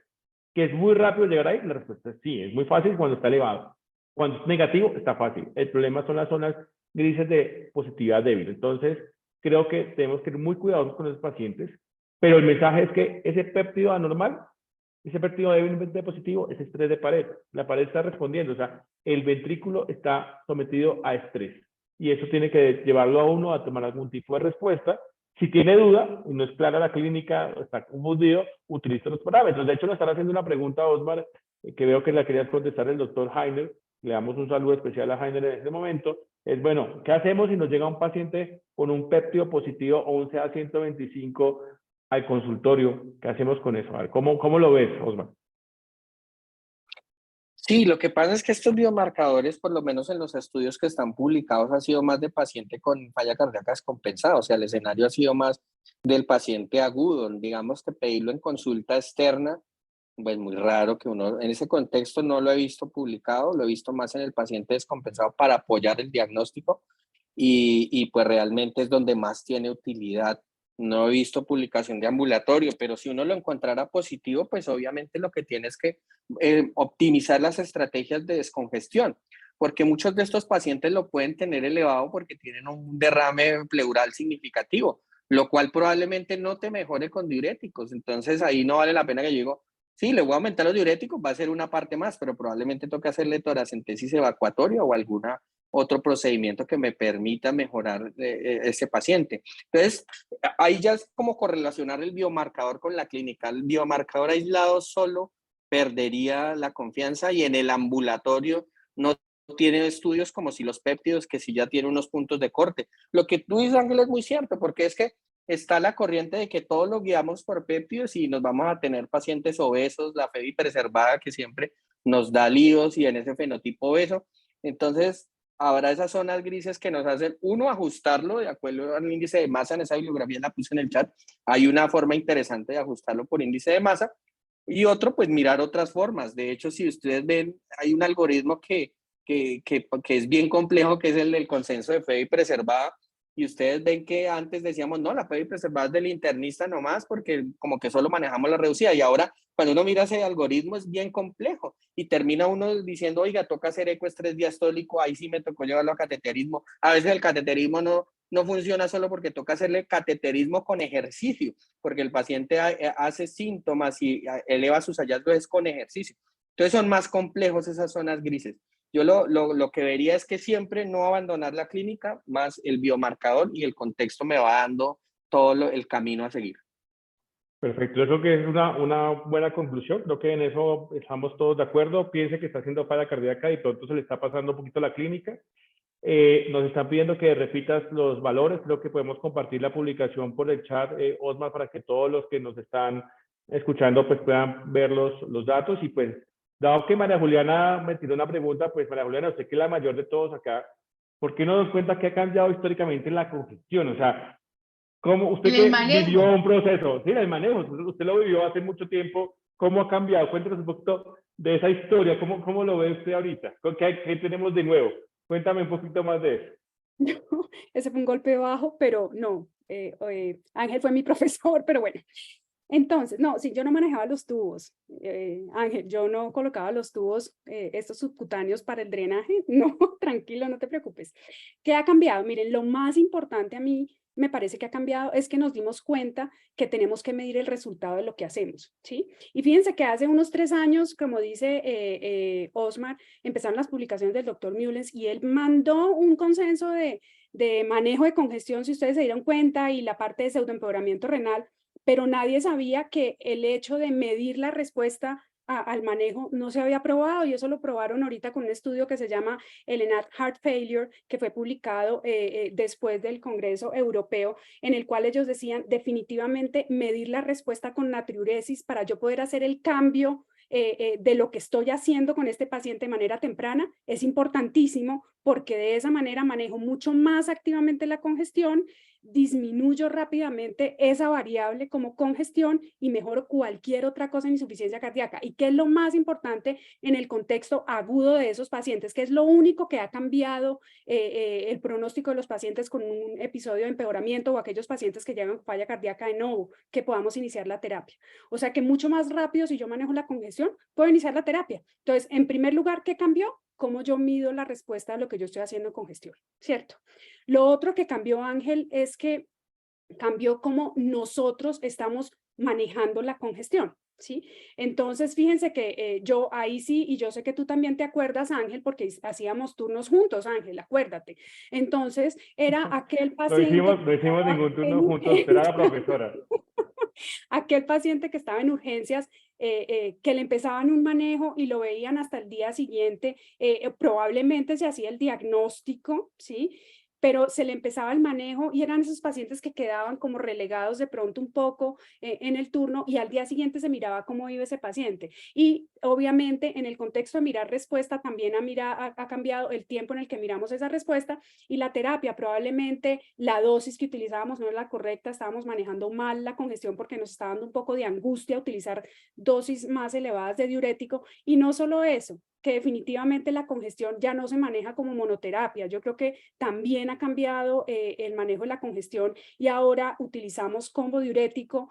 ¿Que es muy rápido llegar ahí? La respuesta es sí, es muy fácil cuando está elevado. Cuando es negativo, está fácil. El problema son las zonas grises de positividad débil. Entonces, creo que tenemos que ser muy cuidadosos con los pacientes, pero el mensaje es que ese péptido anormal, ese péptido débilmente positivo, es estrés de pared. La pared está respondiendo, o sea, el ventrículo está sometido a estrés. Y eso tiene que llevarlo a uno a tomar algún tipo de respuesta. Si tiene duda y no es clara la clínica, está confundido, utiliza los parámetros. De hecho, nos están haciendo una pregunta, Osmar, que veo que la quería contestar el doctor Heiner. Le damos un saludo especial a Heiner en este momento. Es, bueno, ¿qué hacemos si nos llega un paciente con un péptido positivo o un CA125 al consultorio? ¿Qué hacemos con eso? A ver, ¿cómo lo ves, Osmar? Sí, lo que pasa es que estos biomarcadores, por lo menos en los estudios que están publicados, ha sido más de paciente con falla cardíaca descompensada, o sea, el escenario ha sido más del paciente agudo. Digamos que pedirlo en consulta externa, pues muy raro que uno, en ese contexto no lo he visto publicado, lo he visto más en el paciente descompensado para apoyar el diagnóstico y pues realmente es donde más tiene utilidad. No he visto publicación de ambulatorio, pero si uno lo encontrara positivo, pues obviamente lo que tiene es que optimizar las estrategias de descongestión, porque muchos de estos pacientes lo pueden tener elevado porque tienen un derrame pleural significativo, lo cual probablemente no te mejore con diuréticos. Entonces ahí no vale la pena que yo digo, sí, le voy a aumentar los diuréticos, va a ser una parte más, pero probablemente toque hacerle toracentesis evacuatoria o alguna otro procedimiento que me permita mejorar ese paciente. Entonces, ahí ya es como correlacionar el biomarcador con la clínica. El biomarcador aislado solo perdería la confianza y en el ambulatorio no tiene estudios como si los péptidos, que sí ya tiene unos puntos de corte. Lo que tú dices, Ángel, es muy cierto, porque es que está la corriente de que todos lo guiamos por péptidos y nos vamos a tener pacientes obesos, la FEBI preservada que siempre nos da líos y en ese fenotipo obeso. Entonces, habrá esas zonas grises que nos hacen, uno, ajustarlo de acuerdo al índice de masa. En esa bibliografía la puse en el chat, hay una forma interesante de ajustarlo por índice de masa, y otro, pues mirar otras formas. De hecho, si ustedes ven, hay un algoritmo que es bien complejo, que es el del consenso de FEBI preservada, y ustedes ven que antes decíamos, no, la FEBI preservada es del internista nomás, porque como que solo manejamos la reducida, y ahora cuando uno mira ese algoritmo es bien complejo, y termina uno diciendo, oiga, toca hacer eco estrés diastólico, ahí sí me tocó llevarlo a cateterismo. A veces el cateterismo no funciona solo porque toca hacerle cateterismo con ejercicio, porque el paciente hace síntomas y eleva sus hallazgos con ejercicio. Entonces son más complejos esas zonas grises. Yo lo que vería es que siempre no abandonar la clínica, más el biomarcador y el contexto me va dando todo el camino a seguir. Perfecto, yo creo que es una buena conclusión. Creo que en eso estamos todos de acuerdo. Piense que está haciendo falla cardíaca y pronto se le está pasando un poquito la clínica. Nos están pidiendo que repitas los valores. Creo que podemos compartir la publicación por el chat, Osmar, para que todos los que nos están escuchando pues puedan ver los datos. Y pues, dado que María Juliana me tiró una pregunta, pues María Juliana, usted que es la mayor de todos acá, ¿por qué no nos cuenta qué ha cambiado históricamente en la congestión? O sea, ¿cómo usted que vivió un proceso? Sí, el manejo, usted lo vivió hace mucho tiempo. ¿Cómo ha cambiado? Cuéntanos un poquito de esa historia. ¿Cómo lo ve usted ahorita? ¿Qué tenemos de nuevo? Cuéntame un poquito más de eso. No, ese fue un golpe bajo, pero no. Ángel fue mi profesor, pero bueno. Entonces, no, sí, yo no manejaba los tubos, Ángel, yo no colocaba los tubos, estos subcutáneos para el drenaje. No, tranquilo, no te preocupes. ¿Qué ha cambiado? Miren, lo más importante a mí me parece que ha cambiado es que nos dimos cuenta que tenemos que medir el resultado de lo que hacemos, ¿sí? Y fíjense que hace unos 3 años, como dice Osmar, empezaron las publicaciones del doctor Mullens y él mandó un consenso de manejo de congestión, si ustedes se dieron cuenta, y la parte de pseudoempeoramiento renal, pero nadie sabía que el hecho de medir la respuesta al manejo no se había probado, y eso lo probaron ahorita con un estudio que se llama el ENAD Heart Failure, que fue publicado después del Congreso Europeo, en el cual ellos decían definitivamente medir la respuesta con natriuresis para yo poder hacer el cambio de lo que estoy haciendo con este paciente de manera temprana es importantísimo, porque de esa manera manejo mucho más activamente la congestión, disminuyo rápidamente esa variable como congestión y mejoro cualquier otra cosa en insuficiencia cardíaca. ¿Y qué es lo más importante en el contexto agudo de esos pacientes? ¿Qué es lo único que ha cambiado el pronóstico de los pacientes con un episodio de empeoramiento o aquellos pacientes que llegan con falla cardíaca de nuevo, que podamos iniciar la terapia? O sea que mucho más rápido, si yo manejo la congestión, puedo iniciar la terapia. Entonces, en primer lugar, ¿qué cambió? Cómo yo mido la respuesta a lo que yo estoy haciendo con gestión, ¿cierto? Lo otro que cambió, Ángel, es que cambió cómo nosotros estamos manejando la congestión, ¿sí? Entonces, fíjense que yo ahí sí, y yo sé que tú también te acuerdas, Ángel, porque hacíamos turnos juntos, Ángel, acuérdate. Entonces, era aquel paciente... No hicimos ningún turno juntos, era la profesora. Aquel paciente que estaba en urgencias, que le empezaban un manejo y lo veían hasta el día siguiente, probablemente se hacía el diagnóstico, ¿sí? Pero se le empezaba el manejo y eran esos pacientes que quedaban como relegados de pronto un poco en el turno y al día siguiente se miraba cómo iba ese paciente. Y obviamente en el contexto de mirar respuesta también ha cambiado el tiempo en el que miramos esa respuesta y la terapia. Probablemente la dosis que utilizábamos no era la correcta, estábamos manejando mal la congestión porque nos estaba dando un poco de angustia utilizar dosis más elevadas de diurético. Y no solo eso, que definitivamente la congestión ya no se maneja como monoterapia. Yo creo que también ha cambiado el manejo de la congestión y ahora utilizamos combo diurético,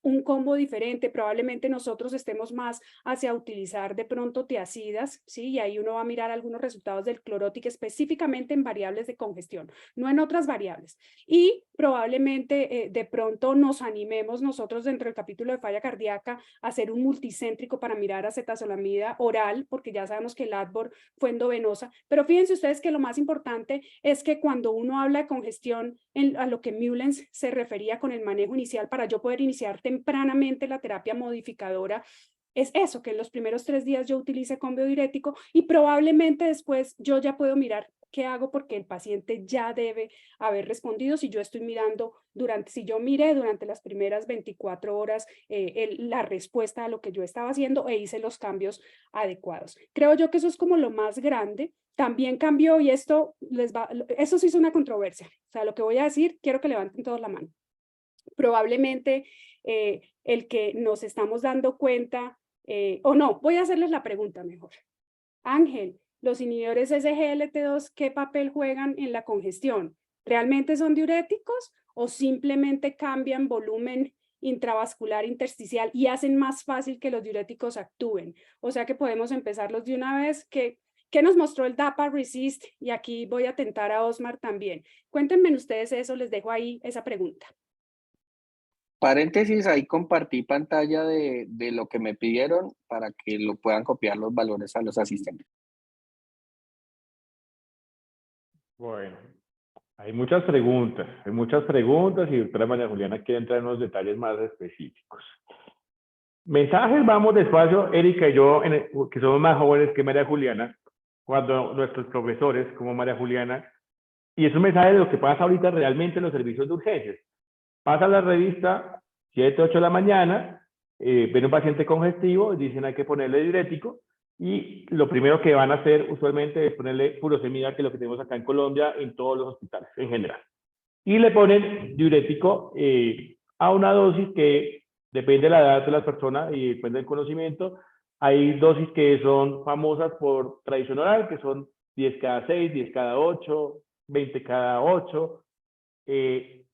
un combo diferente. Probablemente nosotros estemos más hacia utilizar de pronto tiacidas, ¿sí? Y ahí uno va a mirar algunos resultados del clorótico específicamente en variables de congestión, no en otras variables. Y probablemente de pronto nos animemos nosotros dentro del capítulo de falla cardíaca a hacer un multicéntrico para mirar acetazolamida oral, porque ya sabemos que el Adbor fue endovenosa, pero fíjense ustedes que lo más importante es que cuando uno habla de congestión, a lo que Mullens se refería con el manejo inicial para yo poder iniciar tempranamente la terapia modificadora, es eso, que en los primeros 3 días yo utilice combo diurético y probablemente después yo ya puedo mirar qué hago porque el paciente ya debe haber respondido si yo estoy mirando si yo miré durante las primeras 24 horas la respuesta a lo que yo estaba haciendo e hice los cambios adecuados. Creo yo que eso es como lo más grande. También cambió y eso sí es una controversia. O sea, lo que voy a decir, quiero que levanten todos la mano. Probablemente el que nos estamos dando cuenta, o no, voy a hacerles la pregunta mejor. Ángel, los inhibidores SGLT2, ¿qué papel juegan en la congestión? ¿Realmente son diuréticos o simplemente cambian volumen intravascular intersticial y hacen más fácil que los diuréticos actúen? O sea que podemos empezarlos de una vez. ¿Qué nos mostró el DAPA Resist? Y aquí voy a tentar a Osmar también. Cuéntenme ustedes eso, les dejo ahí esa pregunta. Paréntesis, ahí compartí pantalla de lo que me pidieron para que lo puedan copiar los valores a los asistentes. Bueno, hay muchas preguntas y doctora María Juliana quiere entrar en unos detalles más específicos. Mensajes, vamos despacio, Erika y yo, que somos más jóvenes que María Juliana, cuando nuestros profesores, como María Juliana, y es un mensaje de lo que pasa ahorita realmente en los servicios de urgencias. Pasa la revista, 7, 8 de la mañana, ven un paciente congestivo, dicen hay que ponerle diurético, y lo primero que van a hacer usualmente es ponerle furosemida, que es lo que tenemos acá en Colombia, en todos los hospitales en general. Y le ponen diurético a una dosis que depende de la edad de las personas y depende del conocimiento. Hay dosis que son famosas por tradición oral, que son 10 cada 6, 10 cada 8, 20 cada 8. Eso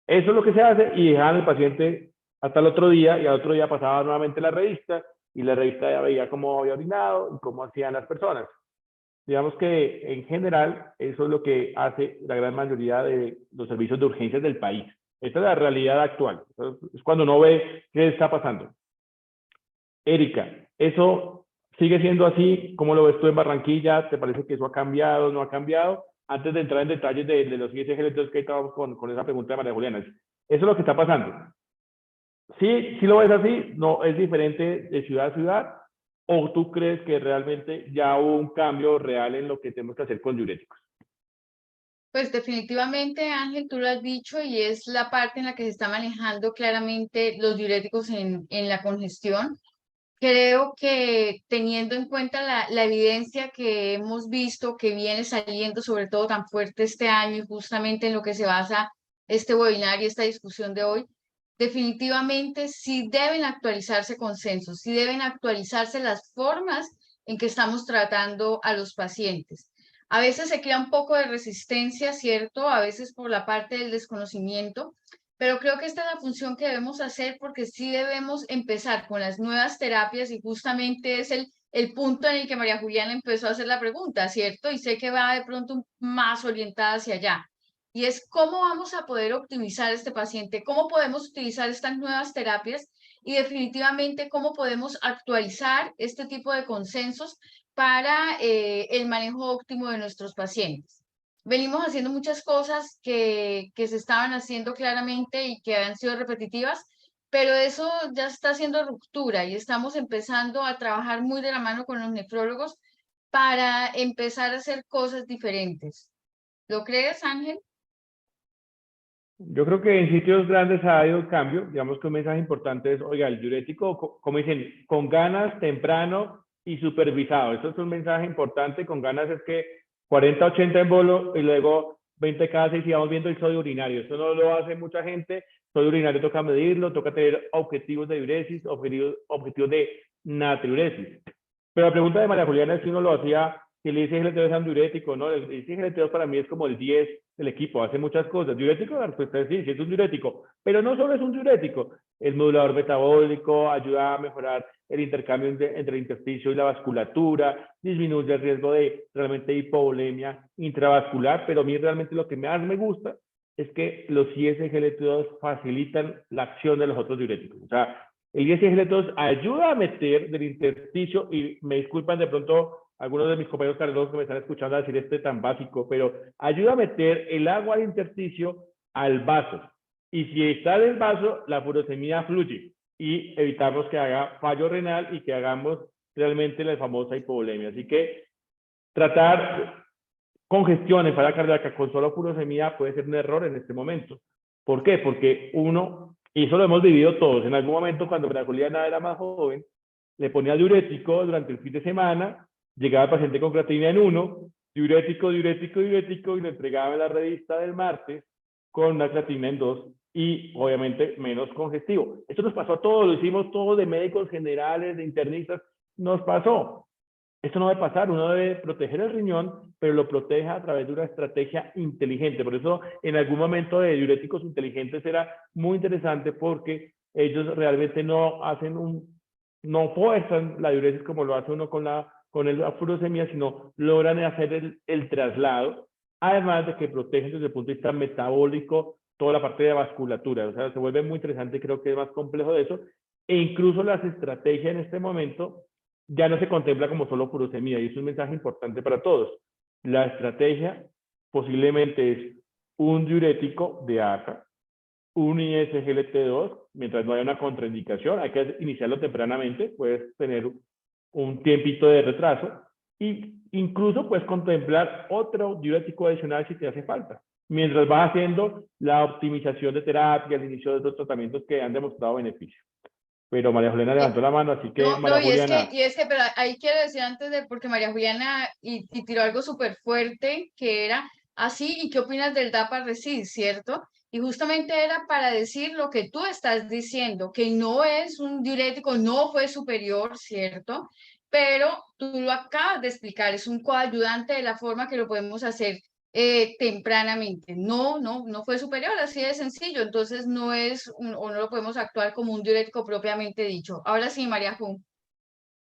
es lo que se hace y dejan al paciente hasta el otro día y al otro día pasaba nuevamente la revista y la revista ya veía cómo había orinado y cómo hacían las personas. Digamos que en general eso es lo que hace la gran mayoría de los servicios de urgencias del país. Esta es la realidad actual. Es cuando uno ve qué está pasando. Erika, ¿eso sigue siendo así? ¿Cómo lo ves tú en Barranquilla? ¿Te parece que eso ha cambiado, no ha cambiado? Antes de entrar en detalles de los ISGLT2 que estábamos con esa pregunta de María Juliana, ¿eso es lo que está pasando? ¿Sí lo ves así? ¿No es diferente de ciudad a ciudad? ¿O tú crees que realmente ya hubo un cambio real en lo que tenemos que hacer con diuréticos? Pues definitivamente, Ángel, tú lo has dicho y es la parte en la que se está manejando claramente los diuréticos en la congestión. Creo que teniendo en cuenta la evidencia que hemos visto que viene saliendo, sobre todo tan fuerte este año, y justamente en lo que se basa este webinar y esta discusión de hoy, definitivamente sí deben actualizarse consensos, sí deben actualizarse las formas en que estamos tratando a los pacientes. A veces se crea un poco de resistencia, ¿cierto? A veces por la parte del desconocimiento, pero creo que esta es la función que debemos hacer porque sí debemos empezar con las nuevas terapias y justamente es el punto en el que María Juliana empezó a hacer la pregunta, ¿cierto? Y sé que va de pronto más orientada hacia allá. Y es cómo vamos a poder optimizar a este paciente, cómo podemos utilizar estas nuevas terapias y definitivamente cómo podemos actualizar este tipo de consensos para el manejo óptimo de nuestros pacientes. Venimos haciendo muchas cosas que se estaban haciendo claramente y que han sido repetitivas, pero eso ya está haciendo ruptura y estamos empezando a trabajar muy de la mano con los nefrólogos para empezar a hacer cosas diferentes. ¿Lo crees, Ángel? Yo creo que en sitios grandes ha habido cambio. Digamos que un mensaje importante es, oiga, el diurético, como dicen, con ganas, temprano y supervisado. Eso es un mensaje importante. Con ganas es que 40-80 en bolo y luego 20 cada 6 y vamos viendo el sodio urinario. Eso no lo hace mucha gente. Sodio urinario toca medirlo, toca tener objetivos de diuresis, objetivos de natriuresis. Pero la pregunta de María Juliana es si uno lo hacía, si el ISGLT2 es un diurético, ¿no? El ISGLT2 para mí es como el 10 del equipo, hace muchas cosas. ¿Diurético? La respuesta es sí, sí es un diurético. Pero no solo es un diurético, es modulador metabólico, ayuda a mejorar el intercambio entre el intersticio y la vasculatura, disminuye el riesgo de realmente hipovolemia intravascular, pero a mí realmente lo que más me gusta es que los ISGLT2 facilitan la acción de los otros diuréticos. O sea, el ISGLT2 ayuda a meter del intersticio, y me disculpan de pronto algunos de mis compañeros cardiólogos que me están escuchando a decir este tan básico, pero ayuda a meter el agua del intersticio al vaso. Y si está en el vaso, la furosemida fluye y evitamos que haga fallo renal y que hagamos realmente la famosa hipovolemia. Así que tratar congestión en falla cardíaca con solo furosemida puede ser un error en este momento. ¿Por qué? Porque uno, y eso lo hemos vivido todos, en algún momento cuando María Juliana era más joven, le ponía diurético durante el fin de semana, llegaba el paciente con creatinina en 1, diurético, diurético, diurético, y le entregaba en la revista del martes con una creatinina en 2 y obviamente menos congestivo. Esto nos pasó a todos, lo hicimos todos, de médicos generales, de internistas, nos pasó. Esto no debe pasar, uno debe proteger el riñón, pero lo protege a través de una estrategia inteligente. Por eso, en algún momento de diuréticos inteligentes era muy interesante porque ellos realmente no hacen no fuerzan la diuresis como lo hace uno con la furosemia, sino logran hacer el traslado, además de que protegen desde el punto de vista metabólico toda la parte de vasculatura. O sea, se vuelve muy interesante, creo que es más complejo de eso. E incluso las estrategias en este momento ya no se contempla como solo furosemia, y es un mensaje importante para todos. La estrategia posiblemente es un diurético de ACA, un ISGLT2, mientras no haya una contraindicación, hay que iniciarlo tempranamente, puedes tener un tiempito de retraso, y incluso puedes contemplar otro diurético adicional si te hace falta, mientras vas haciendo la optimización de terapia, el inicio de otros tratamientos que han demostrado beneficio. Pero María Juliana levantó la mano, así que María Juliana. Y es que, pero ahí quiero decir antes de, porque María Juliana y tiró algo súper fuerte, que era así, ¿y qué opinas del DAPA-RECID, cierto? Y justamente era para decir lo que tú estás diciendo, que no es un diurético, no fue superior, ¿cierto? Pero tú lo acabas de explicar, es un coayudante de la forma que lo podemos hacer tempranamente. No fue superior, así de sencillo. Entonces no es o no lo podemos actuar como un diurético propiamente dicho. Ahora sí, María Ju.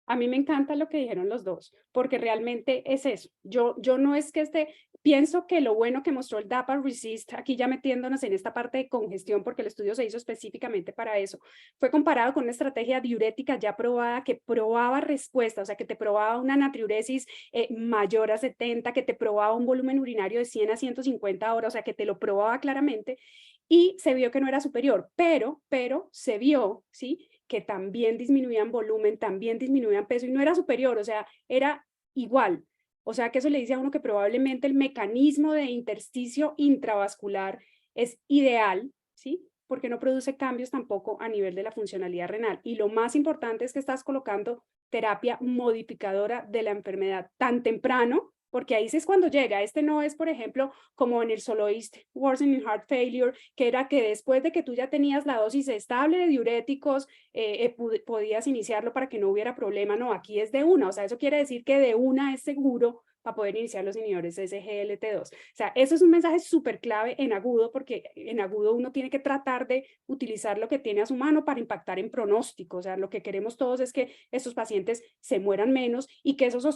A mí me encanta lo que dijeron los dos, porque realmente es eso. Yo no es que pienso que lo bueno que mostró el DAPA-RECIST, aquí ya metiéndonos en esta parte de congestión, porque el estudio se hizo específicamente para eso, fue comparado con una estrategia diurética ya probada que probaba respuesta, o sea, que te probaba una natriuresis mayor a 70, que te probaba un volumen urinario de 100 a 150 horas, o sea, que te lo probaba claramente, y se vio que no era superior, pero se vio, ¿sí?, que también disminuían volumen, también disminuían peso y no era superior, o sea, era igual. O sea, que eso le dice a uno que probablemente el mecanismo de intersticio intravascular es ideal, ¿sí? porque no produce cambios tampoco a nivel de la funcionalidad renal. Y lo más importante es que estás colocando terapia modificadora de la enfermedad tan temprano, porque ahí sí es cuando llega. Este no es, por ejemplo, como en el Soloist Worsening Heart Failure, que era que después de que tú ya tenías la dosis estable de diuréticos, podías iniciarlo para que no hubiera problema. No, aquí es de una. O sea, eso quiere decir que de una es seguro para poder iniciar los inhibidores SGLT2. O sea, eso es un mensaje súper clave en agudo, porque en agudo uno tiene que tratar de utilizar lo que tiene a su mano para impactar en pronóstico. O sea, lo que queremos todos es que estos pacientes se mueran menos y que esos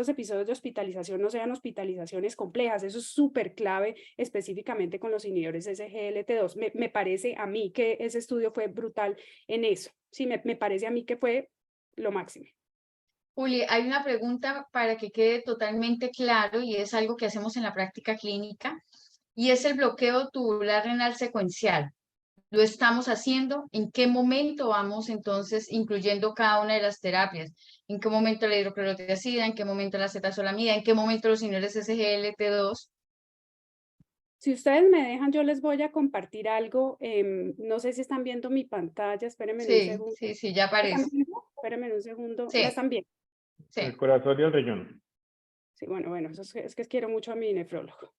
episodios de hospitalización no sean hospitalizaciones complejas. Eso es súper clave específicamente con los inhibidores SGLT2. Me parece a mí que ese estudio fue brutal en eso. Sí, me parece a mí que fue lo máximo. Juli, hay una pregunta para que quede totalmente claro y es algo que hacemos en la práctica clínica y es el bloqueo tubular renal secuencial. ¿Lo estamos haciendo? ¿En qué momento vamos entonces incluyendo cada una de las terapias? ¿En qué momento la hidroclorotiazida? ¿En qué momento la acetazolamida? ¿En qué momento los inhibidores SGLT2? Si ustedes me dejan, yo les voy a compartir algo. No sé si están viendo mi pantalla. Espérenme un Sí, segundo. sí, ya ¿La están aparece. viendo? Espérenme un segundo. ¿La Sí, están viendo? sí. El corazón y el riñón. Sí, bueno, eso es que quiero mucho a mi nefrólogo.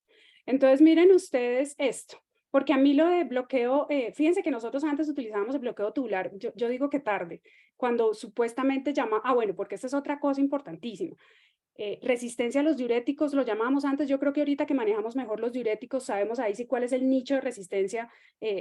Entonces, miren ustedes esto, porque a mí lo de bloqueo, fíjense que nosotros antes utilizábamos el bloqueo tubular, yo digo que tarde, cuando supuestamente bueno, porque esta es otra cosa importantísima. Resistencia a los diuréticos, lo llamábamos antes, yo creo que ahorita que manejamos mejor los diuréticos, sabemos ahí sí cuál es el nicho de resistencia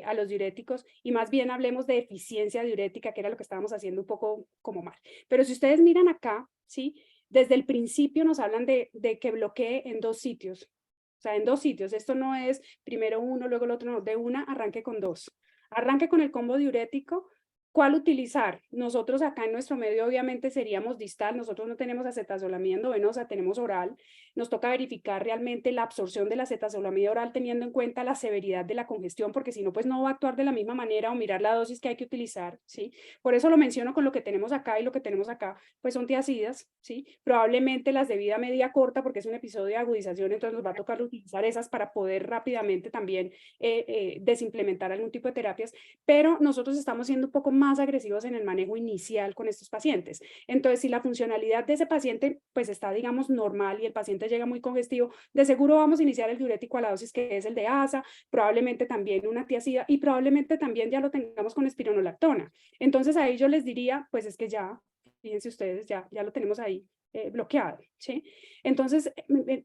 a los diuréticos, y más bien hablemos de eficiencia diurética, que era lo que estábamos haciendo un poco como mal. Pero si ustedes miran acá, ¿sí? Desde el principio nos hablan de que bloquee en 2 sitios. O sea, en 2 sitios. Esto no es primero uno, luego el otro, no. De una, arranque con 2. Arranque con el combo diurético. ¿Cuál utilizar? Nosotros acá en nuestro medio obviamente seríamos distal, nosotros no tenemos acetazolamida endovenosa, tenemos oral. Nos toca verificar realmente la absorción de la acetazolamida oral teniendo en cuenta la severidad de la congestión, porque si no, pues no va a actuar de la misma manera, o mirar la dosis que hay que utilizar, ¿sí? Por eso lo menciono con lo que tenemos acá, y lo que tenemos acá pues son tiacidas, ¿sí? Probablemente las de vida media corta, porque es un episodio de agudización, entonces nos va a tocar utilizar esas para poder rápidamente también desimplementar algún tipo de terapias, pero nosotros estamos siendo un poco más agresivos en el manejo inicial con estos pacientes. Entonces, si la funcionalidad de ese paciente pues está, digamos, normal y el paciente llega muy congestivo, de seguro vamos a iniciar el diurético a la dosis que es el de ASA, probablemente también una tiacida, y probablemente también ya lo tengamos con espironolactona. Entonces ahí yo les diría, pues es que ya, fíjense ustedes, ya lo tenemos ahí bloqueado, ¿sí? Entonces,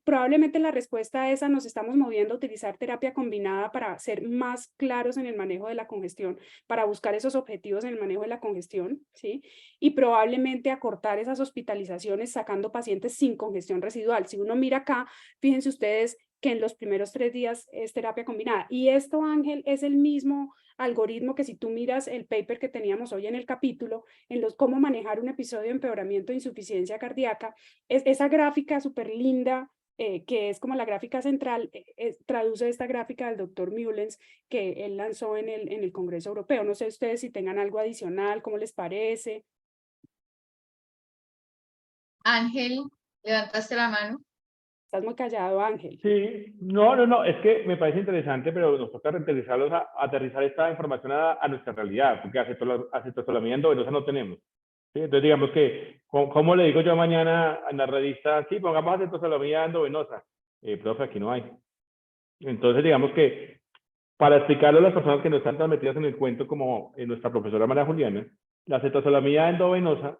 probablemente la respuesta a esa, nos estamos moviendo a utilizar terapia combinada para ser más claros en el manejo de la congestión, para buscar esos objetivos en el manejo de la congestión, ¿sí? Y probablemente acortar esas hospitalizaciones sacando pacientes sin congestión residual. Si uno mira acá, fíjense ustedes que en los primeros 3 días es terapia combinada. Y esto, Ángel, es el mismo algoritmo que si tú miras el paper que teníamos hoy en el capítulo, en los cómo manejar un episodio de empeoramiento de insuficiencia cardíaca, es esa gráfica súper linda, que es como la gráfica central, traduce esta gráfica del doctor Mullens que él lanzó en el Congreso Europeo. No sé ustedes si tengan algo adicional, ¿cómo les parece? Ángel, levantaste la mano. Estás muy callado, Ángel. Sí, no, es que me parece interesante, pero nos toca aterrizar esta información a nuestra realidad, porque acetazolamida endovenosa no tenemos. ¿Sí? Entonces, digamos que, ¿cómo le digo yo mañana en la revista? Sí, pongamos acetazolamida endovenosa. Profe, aquí no hay. Entonces, digamos que, para explicarlo a las personas que no están tan metidas en el cuento como nuestra profesora María Juliana, la acetazolamida endovenosa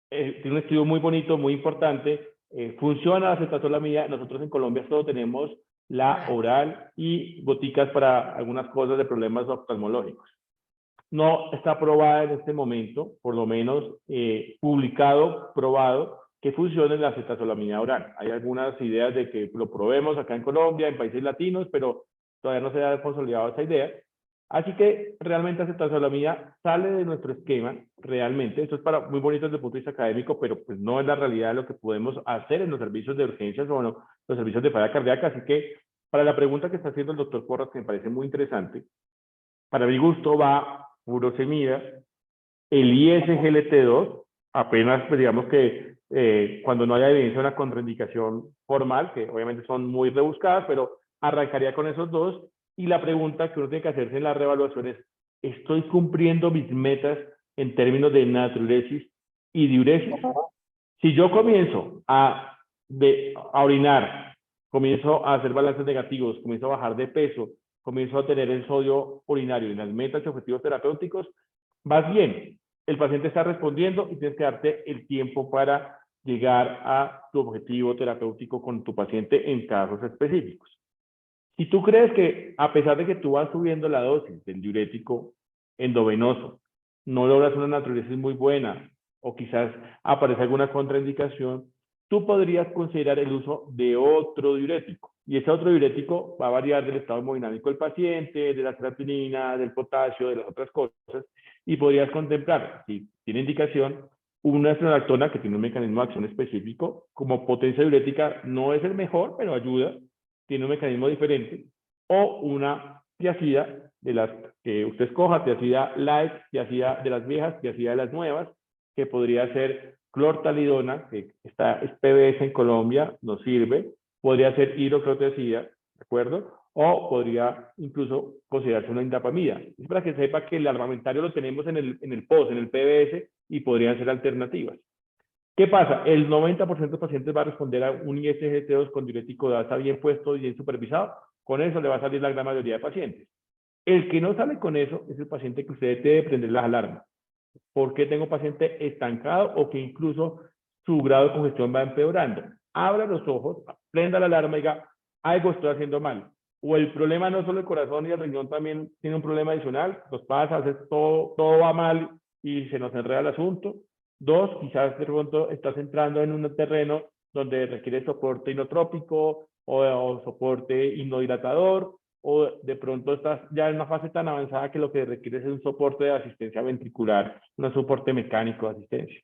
tiene un estudio muy bonito, muy importante. Funciona la acetazolamida. Nosotros en Colombia solo tenemos la oral y goticas para algunas cosas de problemas oftalmológicos. No está aprobada en este momento, por lo menos publicado, probado, que funcione la acetazolamida oral. Hay algunas ideas de que lo probemos acá en Colombia, en países latinos, pero todavía no se ha consolidado esa idea. Así que realmente acetazolamida sale de nuestro esquema, realmente. Esto es muy bonito desde el punto de vista académico, pero pues no es la realidad de lo que podemos hacer en los servicios de urgencias o los servicios de falla cardíaca. Así que para la pregunta que está haciendo el doctor Porras, que me parece muy interesante, para mi gusto va furosemida, el ISGLT2, apenas pues, digamos que cuando no haya evidencia de una contraindicación formal, que obviamente son muy rebuscadas, pero arrancaría con esos dos, Y la pregunta que uno tiene que hacerse en la reevaluación es, ¿estoy cumpliendo mis metas en términos de natriuresis y diuresis? Si yo comienzo a orinar, comienzo a hacer balances negativos, comienzo a bajar de peso, comienzo a tener el sodio urinario en las metas y objetivos terapéuticos, vas bien. El paciente está respondiendo y tienes que darte el tiempo para llegar a tu objetivo terapéutico con tu paciente en casos específicos. Si tú crees que, a pesar de que tú vas subiendo la dosis del diurético endovenoso, no logras una natriuresis muy buena o quizás aparece alguna contraindicación, tú podrías considerar el uso de otro diurético. Y ese otro diurético va a variar del estado hemodinámico del paciente, de la creatinina, del potasio, de las otras cosas, y podrías contemplar, si tiene indicación, una espronolactona que tiene un mecanismo de acción específico. Como potencia diurética no es el mejor, pero ayuda, tiene un mecanismo diferente, o una tiacida de las que usted escoja, tiacida light, tiacida de las viejas, tiacida de las nuevas, que podría ser clortalidona, que es PBS en Colombia, nos sirve, podría ser hidroclorotiazida, ¿de acuerdo? O podría incluso considerarse una indapamida. Es para que sepa que el armamentario lo tenemos en el POS, en el PBS, y podrían ser alternativas. ¿Qué pasa? El 90% de los pacientes va a responder a un ISGT2 con diurético DASA bien puesto y bien supervisado. Con eso le va a salir la gran mayoría de pacientes. El que no sale con eso es el paciente que usted debe prender las alarmas. ¿Por qué tengo paciente estancado o que incluso su grado de congestión va empeorando? Abra los ojos, prenda la alarma y diga, algo estoy haciendo mal. O el problema no solo el corazón y el riñón también tiene un problema adicional. Nos pasa, a veces todo va mal y se nos enreda el asunto. Dos, quizás de pronto estás entrando en un terreno donde requiere soporte inotrópico o soporte hipnohidratador, o de pronto estás ya en una fase tan avanzada que lo que requieres es un soporte de asistencia ventricular, un soporte mecánico de asistencia.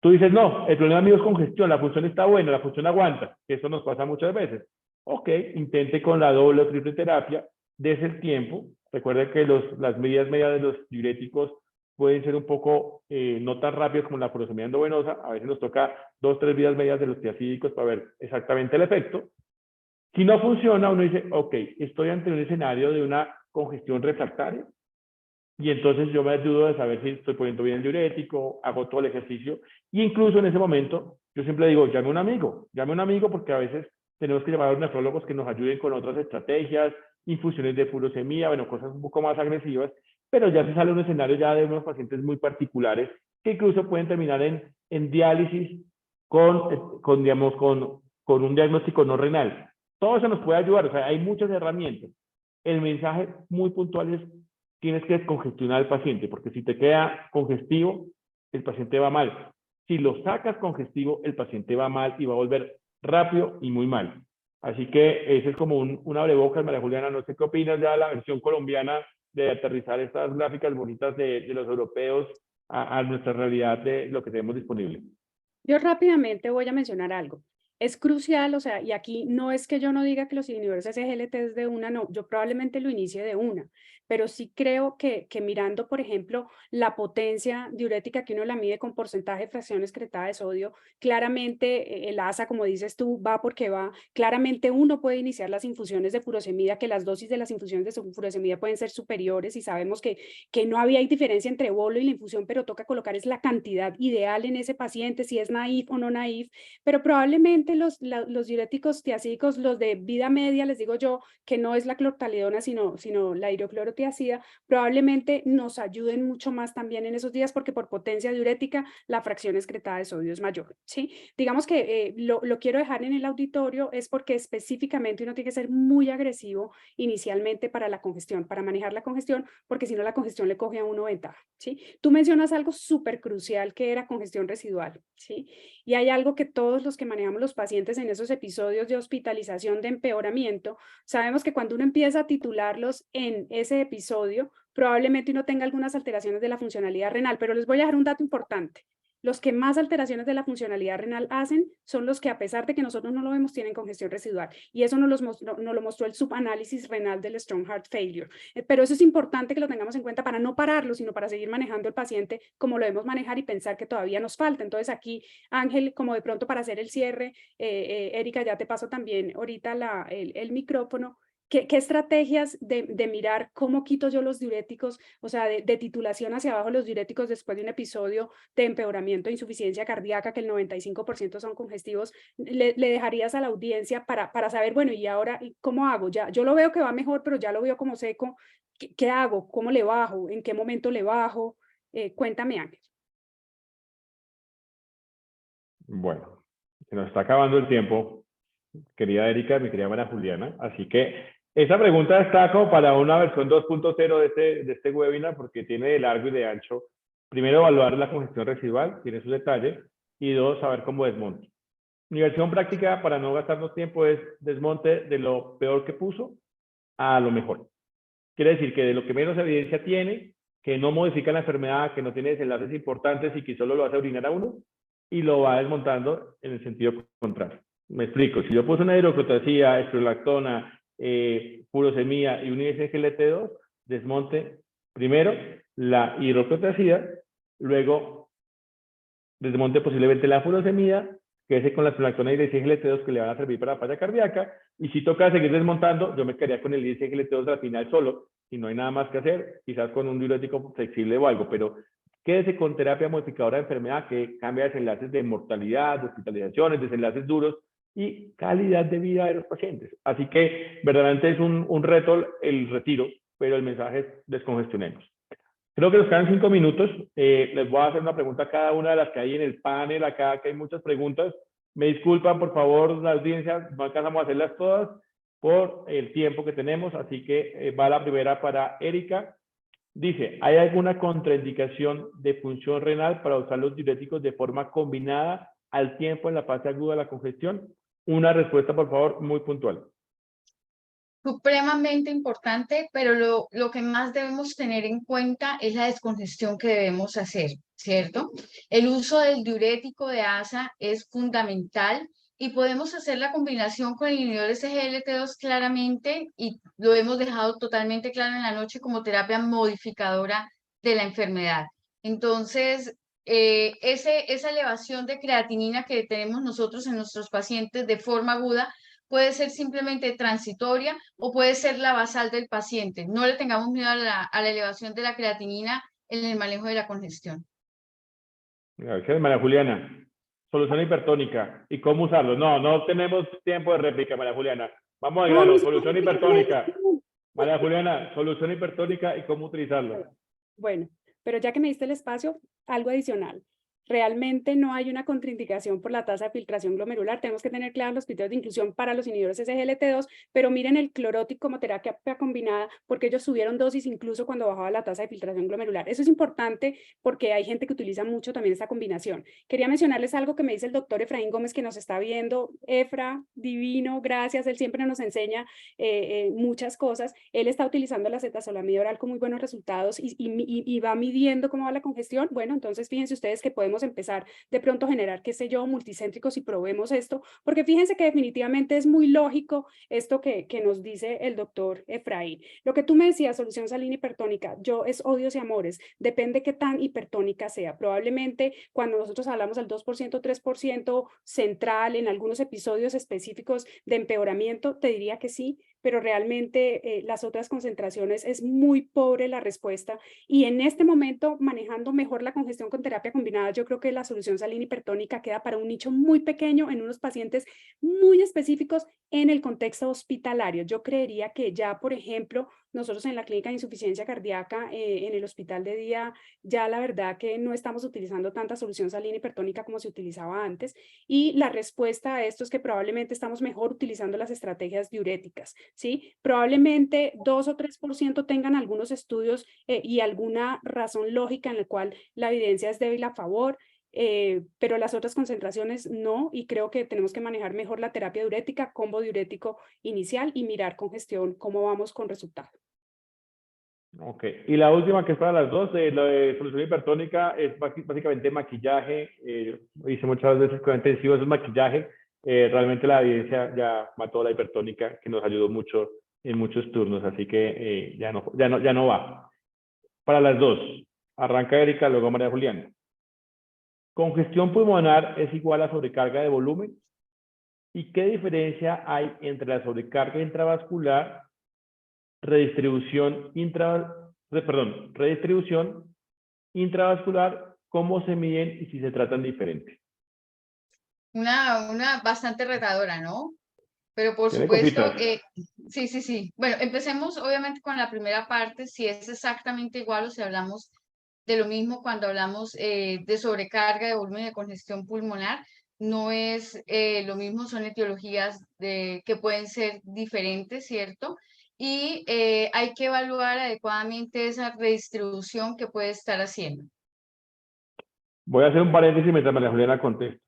Tú dices, no, el problema mío es congestión, la función está buena, la función aguanta, eso nos pasa muchas veces. Ok, intente con la doble o triple terapia, des el tiempo. Recuerda que las medidas medias de los diuréticos pueden ser un poco no tan rápidos como la furosemida endovenosa. A veces nos toca 2 o 3 vidas medias de los tiacídicos para ver exactamente el efecto. Si no funciona, uno dice, ok, estoy ante un escenario de una congestión refractaria, y entonces yo me ayudo a saber si estoy poniendo bien el diurético, hago todo el ejercicio, y incluso en ese momento, yo siempre digo, llame a un amigo porque a veces tenemos que llamar a los nefrólogos que nos ayuden con otras estrategias, infusiones de furosemida, bueno, cosas un poco más agresivas, pero ya se sale un escenario ya de unos pacientes muy particulares que incluso pueden terminar en diálisis digamos, con un diagnóstico no renal. Todo eso nos puede ayudar, o sea, hay muchas herramientas. El mensaje muy puntual es, tienes que descongestionar al paciente, porque si te queda congestivo, el paciente va mal. Si lo sacas congestivo, el paciente va mal y va a volver rápido y muy mal. Así que ese es como un abrebocas, María Juliana. No sé qué opinas ya de la versión colombiana de aterrizar estas gráficas bonitas de los europeos a nuestra realidad de lo que tenemos disponible. Yo rápidamente voy a mencionar algo. Es crucial, o sea, y aquí no es que yo no diga que los inhibidores SGLT es de una, no, yo probablemente lo inicie de una, pero sí creo que mirando, por ejemplo, la potencia diurética que uno la mide con porcentaje de fracción excretada de sodio, claramente el ASA, como dices tú, va porque va, claramente uno puede iniciar las infusiones de furosemida, que las dosis de las infusiones de furosemida pueden ser superiores y sabemos que no había diferencia entre bolo y la infusión, pero toca colocar es la cantidad ideal en ese paciente, si es naif o no naif, pero probablemente los diuréticos tiacídicos, los de vida media, les digo yo, que no es la clortalidona, sino la hidroclorotiazida, probablemente nos ayuden mucho más también en esos días, porque por potencia diurética la fracción excretada de sodio es mayor, ¿sí? Digamos que lo quiero dejar en el auditorio es porque específicamente uno tiene que ser muy agresivo inicialmente para la congestión, para manejar la congestión, porque si no la congestión le coge a uno ventaja, ¿sí? Tú mencionas algo súper crucial que era congestión residual, ¿sí? Y hay algo que todos los que manejamos los pacientes en esos episodios de hospitalización de empeoramiento, sabemos que cuando uno empieza a titularlos en ese episodio, probablemente uno tenga algunas alteraciones de la funcionalidad renal, pero les voy a dejar un dato importante. Los que más alteraciones de la funcionalidad renal hacen son los que, a pesar de que nosotros no lo vemos, tienen congestión residual. Y eso nos lo mostró el subanálisis renal del Strong Heart Failure. Pero eso es importante que lo tengamos en cuenta para no pararlo, sino para seguir manejando el paciente como lo debemos manejar y pensar que todavía nos falta. Entonces aquí, Ángel, como de pronto para hacer el cierre, Erika, ya te paso también ahorita el micrófono. ¿Qué estrategias de mirar cómo quito yo los diuréticos, o sea, de titulación hacia abajo los diuréticos después de un episodio de empeoramiento de insuficiencia cardíaca, que el 95% son congestivos, le dejarías a la audiencia para saber, bueno, y ahora, ¿cómo hago? Ya, yo lo veo que va mejor, pero ya lo veo como seco. ¿Qué hago? ¿Cómo le bajo? ¿En qué momento le bajo? Cuéntame, Ángel. Bueno, se nos está acabando el tiempo, querida Erika, mi querida María Juliana, así que esa pregunta está como para una versión 2.0 de este webinar, porque tiene de largo y de ancho. Primero, evaluar la congestión residual, tiene sus detalles, y dos, saber cómo desmonte. Mi versión práctica, para no gastarnos tiempo, es desmonte de lo peor que puso a lo mejor. Quiere decir que de lo que menos evidencia tiene, que no modifica la enfermedad, que no tiene desenlaces importantes y que solo lo hace orinar a uno, y lo va desmontando en el sentido contrario. Me explico, si yo puse una hidroclorotazida, esprolactona, furosemida y un ISGLT2, desmonte primero la hidroclorotazida, luego desmonte posiblemente la furosemida, quédese con la esprolactona y el ISGLT2 que le van a servir para la falla cardíaca, y si toca seguir desmontando, yo me quedaría con el ISGLT2 al final solo, y no hay nada más que hacer, quizás con un diurético flexible o algo, pero quédese con terapia modificadora de enfermedad que cambia desenlaces de mortalidad, de hospitalizaciones, desenlaces duros y calidad de vida de los pacientes. Así que verdaderamente es un reto el retiro, pero el mensaje es descongestionemos. Creo que nos quedan 5 minutos. Les voy a hacer una pregunta a cada una de las que hay en el panel, acá que hay muchas preguntas. Me disculpan, por favor, la audiencia, no alcanzamos a hacerlas todas por el tiempo que tenemos, así que va la primera para Erika. Dice, ¿hay alguna contraindicación de función renal para usar los diuréticos de forma combinada al tiempo en la fase aguda de la congestión? Una respuesta, por favor, muy puntual. Supremamente importante, pero lo que más debemos tener en cuenta es la descongestión que debemos hacer, ¿cierto? El uso del diurético de ASA es fundamental y podemos hacer la combinación con el inhibidor SGLT2 claramente, y lo hemos dejado totalmente claro en la noche, como terapia modificadora de la enfermedad. Entonces, esa elevación de creatinina que tenemos nosotros en nuestros pacientes de forma aguda puede ser simplemente transitoria o puede ser la basal del paciente. No le tengamos miedo a la elevación de la creatinina en el manejo de la congestión. Gracias, María Juliana. Solución hipertónica. ¿Y cómo usarlo? No tenemos tiempo de réplica, María Juliana. Vamos a grano. Solución hipertónica. María Juliana, solución hipertónica y cómo utilizarlo. Bueno, pero ya que me diste el espacio, algo adicional. Realmente no hay una contraindicación por la tasa de filtración glomerular. Tenemos que tener claros los criterios de inclusión para los inhibidores SGLT2, pero miren el clorótico como terapia combinada, porque ellos subieron dosis incluso cuando bajaba la tasa de filtración glomerular. Eso es importante porque hay gente que utiliza mucho también esta combinación. Quería mencionarles algo que me dice el doctor Efraín Gómez, que nos está viendo. Efra, divino, gracias. Él siempre nos enseña muchas cosas. Él está utilizando la acetazolamida oral con muy buenos resultados y va midiendo cómo va la congestión. Bueno, entonces fíjense ustedes que podemos empezar de pronto a generar, qué sé yo, multicéntricos y probemos esto, porque fíjense que definitivamente es muy lógico esto que nos dice el doctor Efraín. Lo que tú me decías, solución salina hipertónica, yo es odios y amores, depende qué tan hipertónica sea. Probablemente cuando nosotros hablamos del 2%, 3% central en algunos episodios específicos de empeoramiento, te diría que sí, pero realmente las otras concentraciones es muy pobre la respuesta, y en este momento manejando mejor la congestión con terapia combinada, yo creo que la solución salina hipertónica queda para un nicho muy pequeño en unos pacientes muy específicos en el contexto hospitalario. Yo creería que ya, por ejemplo, nosotros en la clínica de insuficiencia cardíaca, en el hospital de día, ya la verdad que no estamos utilizando tanta solución salina hipertónica como se utilizaba antes, y la respuesta a esto es que probablemente estamos mejor utilizando las estrategias diuréticas, ¿sí? Probablemente 2 o 3% tengan algunos estudios y alguna razón lógica en la cual la evidencia es débil a favor, pero las otras concentraciones no, y creo que tenemos que manejar mejor la terapia diurética, combo diurético inicial, y mirar con gestión cómo vamos con resultados. Ok, y la última, que es para las dos, lo de solución hipertónica, es básicamente maquillaje. Hice muchas veces con intensivo, eso es maquillaje. Realmente la evidencia ya mató la hipertónica, que nos ayudó mucho en muchos turnos, así que ya no va. Para las dos, arranca Erika, luego María Juliana. ¿Congestión pulmonar es igual a sobrecarga de volumen? ¿Y qué diferencia hay entre la sobrecarga intravascular redistribución intravascular, cómo se miden y si se tratan diferentes. Una bastante retadora, ¿no? Pero por Tiene supuesto, cositas. sí. Bueno, empecemos obviamente con la primera parte, si es exactamente igual o si hablamos de lo mismo cuando hablamos de sobrecarga, de volumen de congestión pulmonar. No es lo mismo, son etiologías que pueden ser diferentes, ¿cierto? Y hay que evaluar adecuadamente esa redistribución que puede estar haciendo. Voy a hacer un paréntesis mientras María Juliana contesta.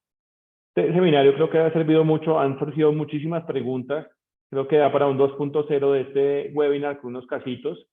Este seminario creo que ha servido mucho, han surgido muchísimas preguntas, creo que da para un 2.0 de este webinar con unos casitos.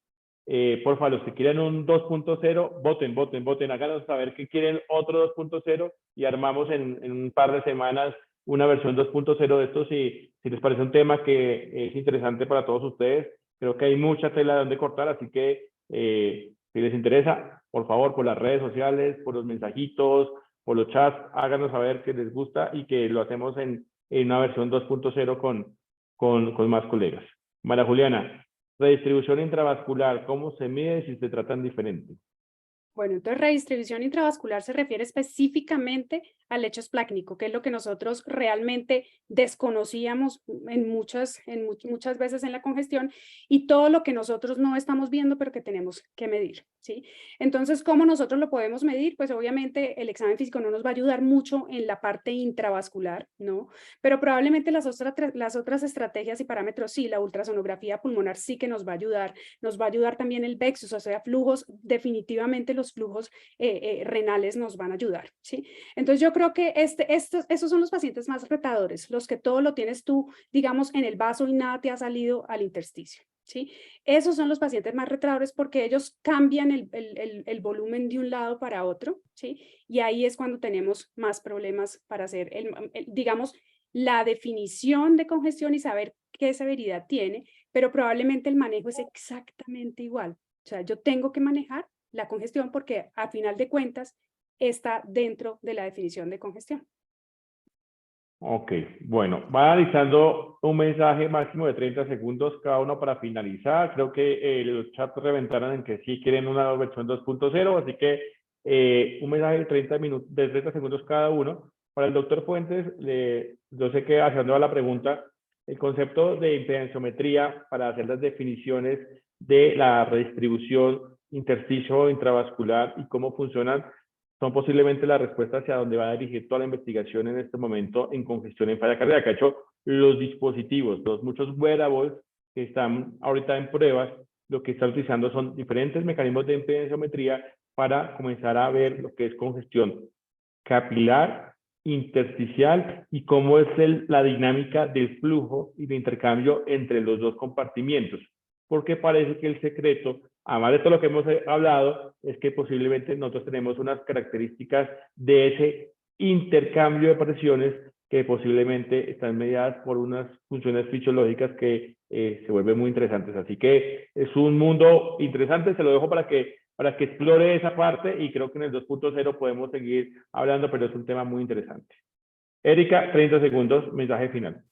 Por favor, los que quieren un 2.0, voten, háganos saber que quieren otro 2.0 y armamos en un par de semanas una versión 2.0 de estos si les parece un tema que es interesante para todos ustedes. Creo que hay mucha tela donde cortar, así que si les interesa, por favor, por las redes sociales, por los mensajitos, por los chats, háganos saber que les gusta y que lo hacemos en una versión 2.0 con más colegas. María Juliana, redistribución intravascular, ¿cómo se mide si se tratan diferente? Bueno, entonces redistribución intravascular se refiere específicamente al lecho esplácnico, que es lo que nosotros realmente desconocíamos muchas veces en la congestión y todo lo que nosotros no estamos viendo pero que tenemos que medir, ¿sí? Entonces, ¿cómo nosotros lo podemos medir? Pues obviamente el examen físico no nos va a ayudar mucho en la parte intravascular, ¿no? Pero probablemente las otras estrategias y parámetros sí, la ultrasonografía pulmonar sí que nos va a ayudar también el VEXUS, o sea, flujos, definitivamente los flujos renales nos van a ayudar, ¿sí? Entonces yo creo que esos son los pacientes más retadores, los que todo lo tienes tú, digamos, en el vaso y nada te ha salido al intersticio, ¿sí? Esos son los pacientes más retadores porque ellos cambian el volumen de un lado para otro, ¿sí? Y ahí es cuando tenemos más problemas para hacer, digamos, la definición de congestión y saber qué severidad tiene, pero probablemente el manejo es exactamente igual. O sea, yo tengo que manejar la congestión porque a final de cuentas está dentro de la definición de congestión. Ok, bueno, va analizando un mensaje máximo de 30 segundos cada uno para finalizar. Creo que los chats reventaron en que sí quieren una versión 2.0, así que un mensaje de 30 segundos cada uno. Para el doctor Fuentes, yo sé que hacia dónde va la pregunta, el concepto de impedenciometría para hacer las definiciones de la redistribución intersticio intravascular y cómo funcionan son posiblemente la respuesta hacia donde va a dirigir toda la investigación en este momento en congestión en falla cardíaca. De hecho, los dispositivos, muchos wearables que están ahorita en pruebas, lo que están utilizando son diferentes mecanismos de impedenciometría para comenzar a ver lo que es congestión capilar, intersticial y cómo es la dinámica del flujo y de intercambio entre los dos compartimientos. Porque parece que el secreto, además de todo lo que hemos hablado, es que posiblemente nosotros tenemos unas características de ese intercambio de presiones que posiblemente están mediadas por unas funciones fisiológicas que se vuelven muy interesantes. Así que es un mundo interesante, se lo dejo para que explore esa parte y creo que en el 2.0 podemos seguir hablando, pero es un tema muy interesante. Erika, 30 segundos, mensaje final.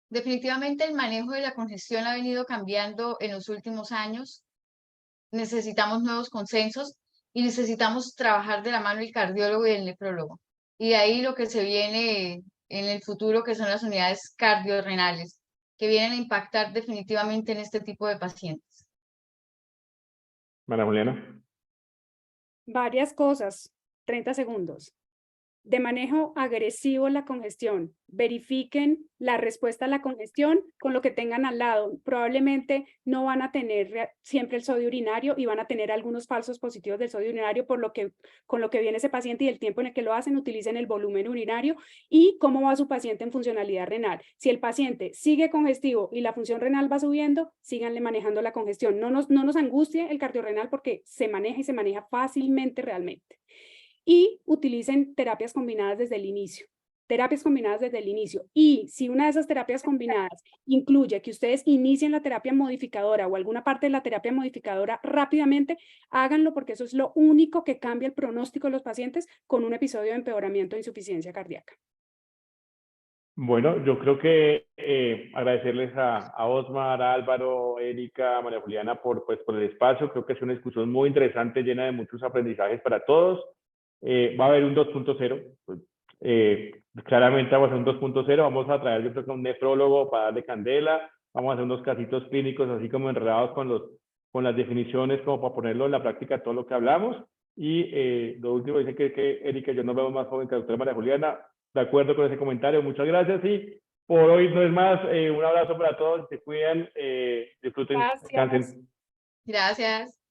Definitivamente el manejo de la congestión ha venido cambiando en los últimos años. Necesitamos nuevos consensos y necesitamos trabajar de la mano el cardiólogo y el nefrólogo. Y de ahí lo que se viene en el futuro, que son las unidades cardiorrenales, que vienen a impactar definitivamente en este tipo de pacientes. María Juliana. Varias cosas, 30 segundos. De manejo agresivo la congestión. Verifiquen la respuesta a la congestión con lo que tengan al lado. Probablemente no van a tener siempre el sodio urinario y van a tener algunos falsos positivos del sodio urinario con lo que viene ese paciente y el tiempo en el que lo hacen, utilicen el volumen urinario y cómo va su paciente en funcionalidad renal. Si el paciente sigue congestivo y la función renal va subiendo, síganle manejando la congestión. No nos angustie el cardiorrenal porque se maneja y se maneja fácilmente realmente. Y utilicen terapias combinadas desde el inicio. Terapias combinadas desde el inicio. Y si una de esas terapias combinadas incluye que ustedes inicien la terapia modificadora o alguna parte de la terapia modificadora rápidamente, háganlo porque eso es lo único que cambia el pronóstico de los pacientes con un episodio de empeoramiento de insuficiencia cardíaca. Bueno, yo creo que agradecerles a Osmar, a Álvaro, Erika, María Juliana por el espacio. Creo que es una discusión muy interesante, llena de muchos aprendizajes para todos. Va a haber un 2.0. Claramente vamos a hacer un 2.0. Vamos a traer, yo creo que un nefrólogo para darle candela. Vamos a hacer unos casitos clínicos así como enredados con las definiciones, como para ponerlo en la práctica todo lo que hablamos. Y lo último, dice que Erika y yo nos vemos más joven que la doctora María Juliana. De acuerdo con ese comentario, muchas gracias y por hoy no es más. Un abrazo para todos, se cuidan, disfruten, Gracias. descansen. Gracias.